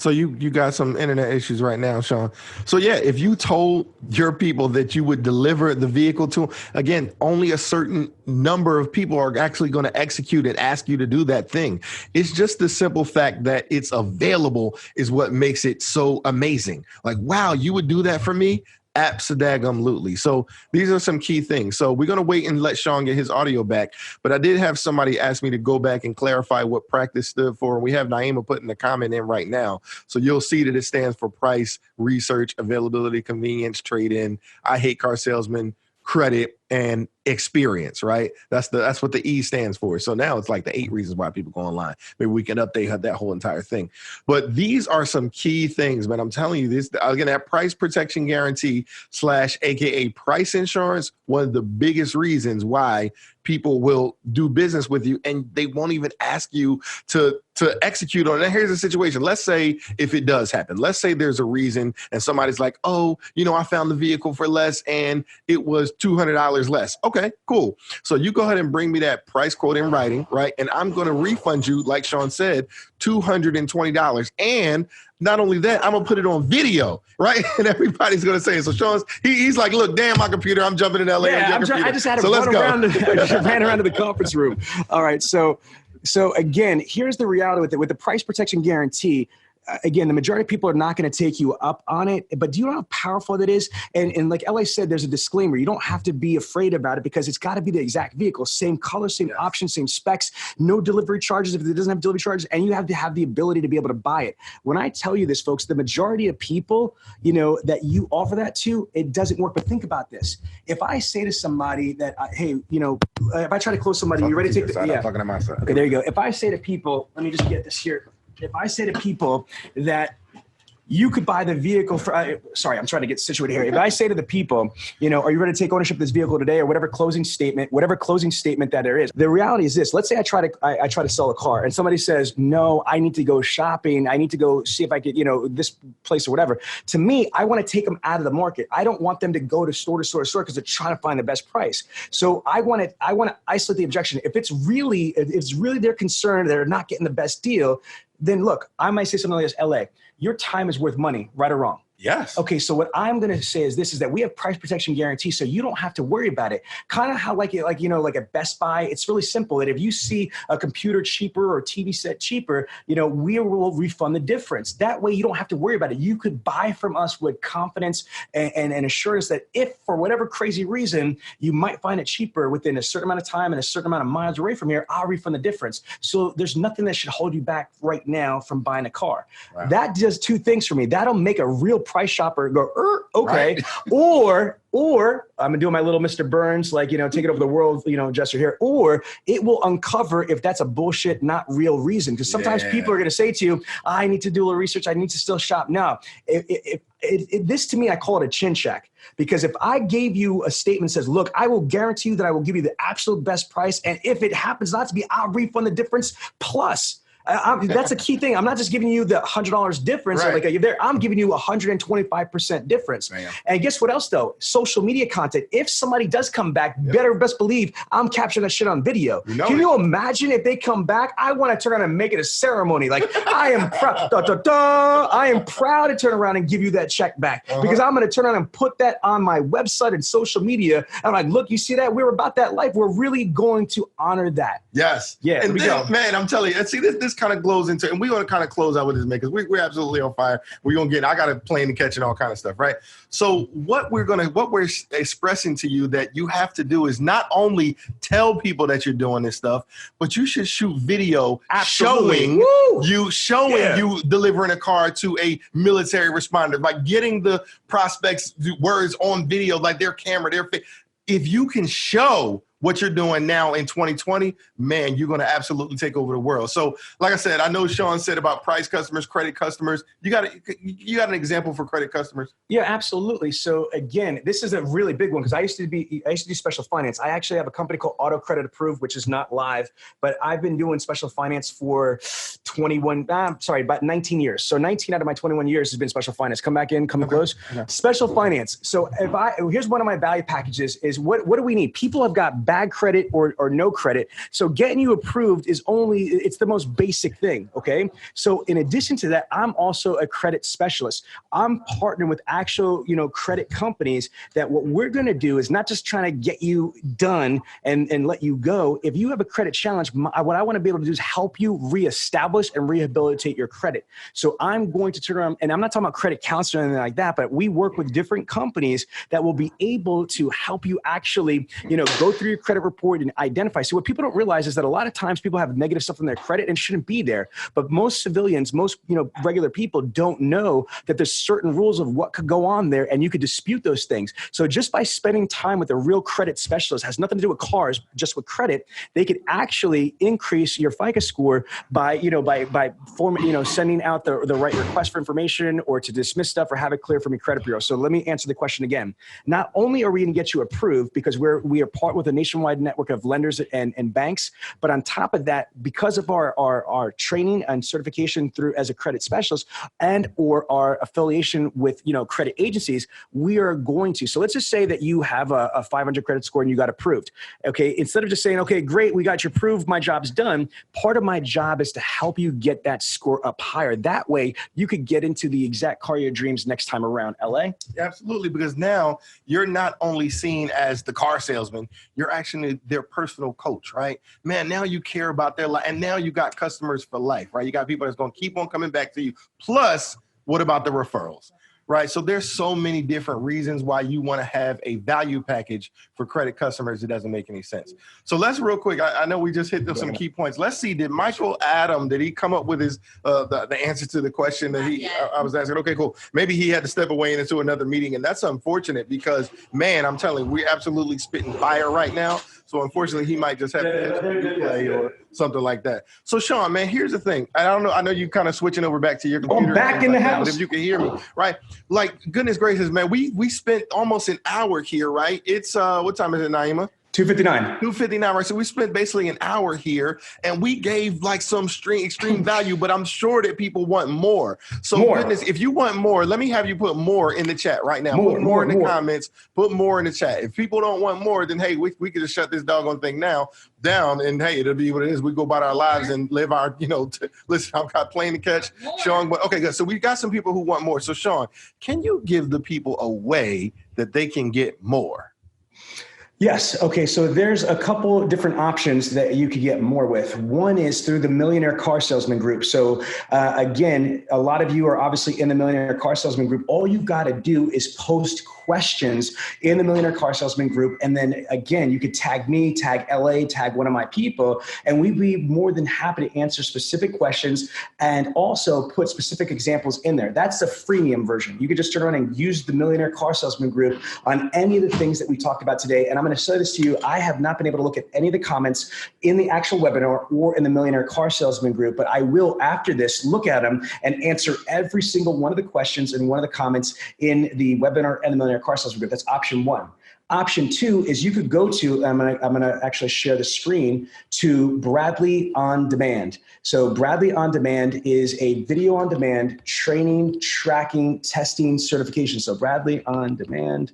So you got some internet issues right now, Sean. So yeah, if you told your people that you would deliver the vehicle to them, again, only a certain number of people are actually going to execute and ask you to do that thing. It's just the simple fact that it's available is what makes it so amazing. Like, wow, you would do that for me? Abso-daggum-lutely. So these are some key things. So we're going to wait and let Sean get his audio back. But I did have somebody ask me to go back and clarify what practice stood for. We have Naima putting the comment in right now. So you'll see that it stands for price, research, availability, convenience, trade-in. I hate car salesmen, credit, and experience, right? That's what the E stands for. So now it's like the 8 reasons why people go online. Maybe we can update that whole entire thing. But these are some key things, man. I'm telling you this, again, that price protection guarantee / AKA price insurance, one of the biggest reasons why people will do business with you and they won't even ask you to execute on it. Now, here's the situation. Let's say if it does happen, let's say there's a reason and somebody's like, oh, I found the vehicle for less and it was $200 less. Okay, cool. So you go ahead and bring me that price quote in writing, right? And I'm going to refund you, like Sean said, $220. And not only that, I'm going to put it on video, right? And everybody's going to say it. So Sean's, he's like, look, damn my computer, I'm jumping in LA. Yeah, I just had to run around to the conference room. All right, so again, here's the reality with it. With the price protection guarantee, again, the majority of people are not going to take you up on it, but do you know how powerful that is? And like LA said, there's a disclaimer. You don't have to be afraid about it because it's got to be the exact vehicle, same color, same option, same specs, no delivery charges if it doesn't have delivery charges, and you have to have the ability to be able to buy it. When I tell you this, folks, the majority of people, that you offer that to, it doesn't work. But think about this. If I say to somebody that, hey, if I try to close somebody, you ready to take the, yeah. Talking to myself. Okay, there you go. If I say to people, let me just get this here. If I say to people that you could buy the vehicle for, sorry, I'm trying to get situated here. If I say to the people, are you ready to take ownership of this vehicle today or whatever closing statement that there is, the reality is this. Let's say I try to sell a car and somebody says, no, I need to go shopping. I need to go see if I could, this place or whatever. To me, I want to take them out of the market. I don't want them to go to store because they're trying to find the best price. So I want to isolate the objection. If it's really their concern, they're not getting the best deal, then look, I might say something like this, LA, your time is worth money, right or wrong? Yes. Okay, so what I'm going to say is this, is that we have price protection guarantee, so you don't have to worry about it. Kind of how like at Best Buy, it's really simple that if you see a computer cheaper or TV set cheaper, we will refund the difference. That way you don't have to worry about it. You could buy from us with confidence and assurance that if for whatever crazy reason you might find it cheaper within a certain amount of time and a certain amount of miles away from here, I'll refund the difference. So there's nothing that should hold you back right now from buying a car. Wow. That does 2 things for me. That'll make a real price shopper go, okay. Right. Or I'm doing my little Mr. Burns, like, take it over the world, gesture here. Or it will uncover if that's a bullshit, not real reason. Because sometimes people are going to say to you, I need to do a little research. I need to still shop. No, this to me, I call it a chin check. Because if I gave you a statement that says, look, I will guarantee you that I will give you the absolute best price. And if it happens not to be, I'll refund the difference plus. That's a key thing. I'm not just giving you the $100 difference. Right. I'm giving you 125% difference. Damn. And guess what else though? Social media content. If somebody does come back, best believe I'm capturing that shit on video. Can you imagine if they come back? I want to turn around and make it a ceremony. Like I am proud. I am proud to turn around and give you that check back because I'm going to turn around and put that on my website and social media. I'm like, look, you see that? We're about that life. We're really going to honor that. Yes. Yeah. And then, man, I'm telling you, see this kind of glows into, and we're going to kind of close out with this, man, because we're absolutely on fire. We're going to get, I got a plane to catch and all kind of stuff, right? So what we're expressing to you that you have to do is not only tell people that you're doing this stuff, but you should shoot video showing you delivering a car to a military responder, like getting the prospects words on video, like their camera, their face. If you can show what you're doing now in 2020, man, you're going to absolutely take over the world. So like I said, I know Sean said about price customers, credit customers. You got an example for credit customers? Yeah, absolutely. So again, this is a really big one because I used to do special finance. I actually have a company called Auto Credit Approved, which is not live, but I've been doing special finance for about 19 years. So 19 out of my 21 years has been special finance. Come back in, come close. Okay. Special finance. So here's one of my value packages is what do we need? People have got bad credit or no credit. So getting you approved is it's the most basic thing. Okay. So in addition to that, I'm also a credit specialist. I'm partnering with actual, credit companies that what we're going to do is not just trying to get you done and let you go. If you have a credit challenge, what I want to be able to do is help you reestablish and rehabilitate your credit. So I'm going to turn around, and I'm not talking about credit counseling or anything like that, but we work with different companies that will be able to help you actually, go through your credit report and identify. So what people don't realize is that a lot of times people have negative stuff in their credit and shouldn't be there. But most civilians, most regular people don't know that there's certain rules of what could go on there, and you could dispute those things. So just by spending time with a real credit specialist, has nothing to do with cars, just with credit, they could actually increase your FICO score by sending out the right request for information or to dismiss stuff or have it clear from your credit bureau. So let me answer the question again. Not only are we going to get you approved because we are part with a nationwide network of lenders and banks, but on top of that, because of our training and certification through as a credit specialist and or our affiliation with credit agencies, we are going to. So let's just say that you have a 500 credit score and you got approved. Okay, instead of just saying, okay, great, we got you approved, my job's done. Part of my job is to help you get that score up higher. That way, you could get into the exact car of your dreams next time around. LA? Absolutely, because now you're not only seen as the car salesman, you're actually their personal coach, right? Man, now you care about their life, and now you got customers for life, right? You got people that's going to keep on coming back to you. Plus, what about the referrals? Right. So there's so many different reasons why you want to have a value package for credit customers. It doesn't make any sense. So let's real quick. I know we just hit some key points. Let's see. Did Michael Adam, did he come up with his the answer to the question that I was asking? Okay, cool. Maybe he had to step away into another meeting, and that's unfortunate because, man, I'm telling you, we're absolutely spitting fire right now. So unfortunately, he might just have to play or something like that. So Sean, man, here's the thing. I don't know. I know you kind of switching over back to your computer. I'm back in the house. But if you can hear me, right? Like, goodness gracious, man, we spent almost an hour here, right? It's what time is it, Naima? 2:59, right? So we spent basically an hour here, and we gave like some extreme value, but I'm sure that people want more. So goodness, if you want more, let me have you put more in the chat right now. Put more in the comments. Put more in the chat. If people don't want more, then hey, we could just shut this doggone thing down, and hey, it'll be what it is. We go about our lives and live our, listen, I've got plane to catch, Sean. But okay, good. So we got some people who want more. So Sean, can you give the people a way that they can get more? Yes. Okay. So there's a couple different options that you could get more with. One is through the Millionaire Car Salesman Group. So again, a lot of you are obviously in the Millionaire Car Salesman Group. All you've got to do is post questions in the Millionaire Car Salesman Group. And then again, you could tag me, tag LA, tag one of my people, and we'd be more than happy to answer specific questions and also put specific examples in there. That's the freemium version. You could just turn around and use the Millionaire Car Salesman Group on any of the things that we talked about today. And I'm going to say this to you, I have not been able to look at any of the comments in the actual webinar or in the Millionaire Car Salesman Group, but I will after this look at them and answer every single one of the questions and one of the comments in the webinar and the Millionaire Car Salesman Group. That's option one. Option two is you could go to, I'm gonna actually share the screen, to Bradley On Demand. So Bradley On Demand is a video on demand training, tracking, testing, certification. So Bradley On Demand,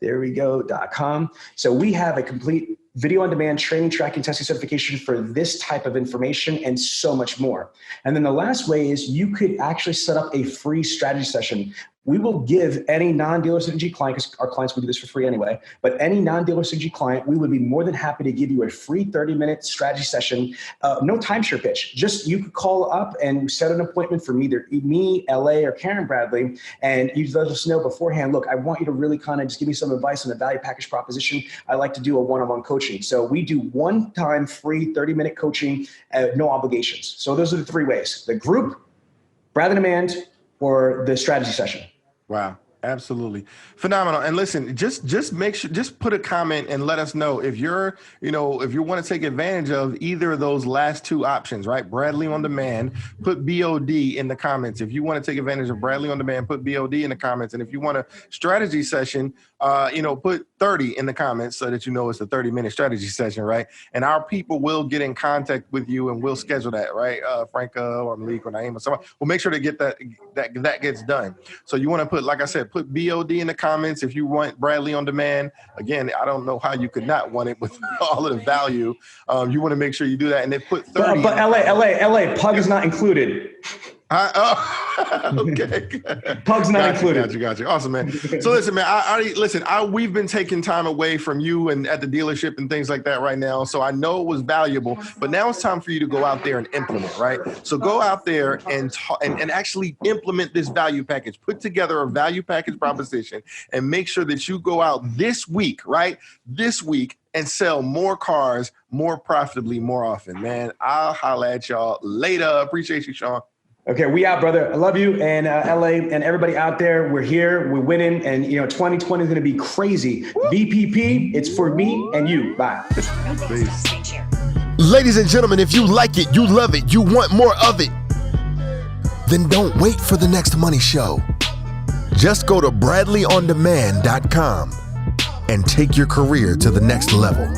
there we go, .com. So we have a complete video on demand training, tracking, testing certification for this type of information and so much more. And then the last way is you could actually set up a free strategy session. we will give any non-dealer synergy client, because our clients will do this for free anyway, but any non-dealer synergy client, we would be more than happy to give you a free 30-minute strategy session. No timeshare pitch. Just you could call up and set an appointment for either me, LA, or Karen Bradley, and you let us know beforehand, look, I want you to really kind of just give me some advice on the value package proposition. I like to do a one-on-one coaching. So we do one-time free 30-minute coaching, no obligations. So those are the three ways: the group, Bradley Demand, or the strategy session. Wow. Absolutely. Phenomenal. And listen, just make sure, just put a comment and let us know if you're, if you want to take advantage of either of those last two options, right? Bradley on Demand, put BOD in the comments. If you want to take advantage of Bradley on Demand, put BOD in the comments. And if you want a strategy session, put 30 in the comments so that it's a 30-minute strategy session, right? And our people will get in contact with you and we'll schedule that, right? Franca or Malik or Naeem or someone. We'll make sure to get that gets done. So you want to put, like I said, put BOD in the comments if you want Bradley on Demand. Again, I don't know how you could not want it with all of the value. You want to make sure you do that, and then put 30. But LA, Pug is not included. Okay. Pug's not included. Got you. Awesome, man. So listen, man, we've been taking time away from you and at the dealership and things like that right now. So I know it was valuable, but now it's time for you to go out there and implement, right? So go out there and actually implement this value package. Put together a value package proposition and make sure that you go out this week, right? This week, and sell more cars more profitably more often, man. I'll holla at y'all later. Appreciate you, Sean. Okay, we out, brother. I love you. And LA and everybody out there, we're here, we're winning. And 2020 is going to be crazy. VPP, it's for me and you. Bye. Peace. Ladies and gentlemen, if you like it, you love it, you want more of it, then don't wait for the next money show. Just go to bradleyondemand.com and take your career to the next level.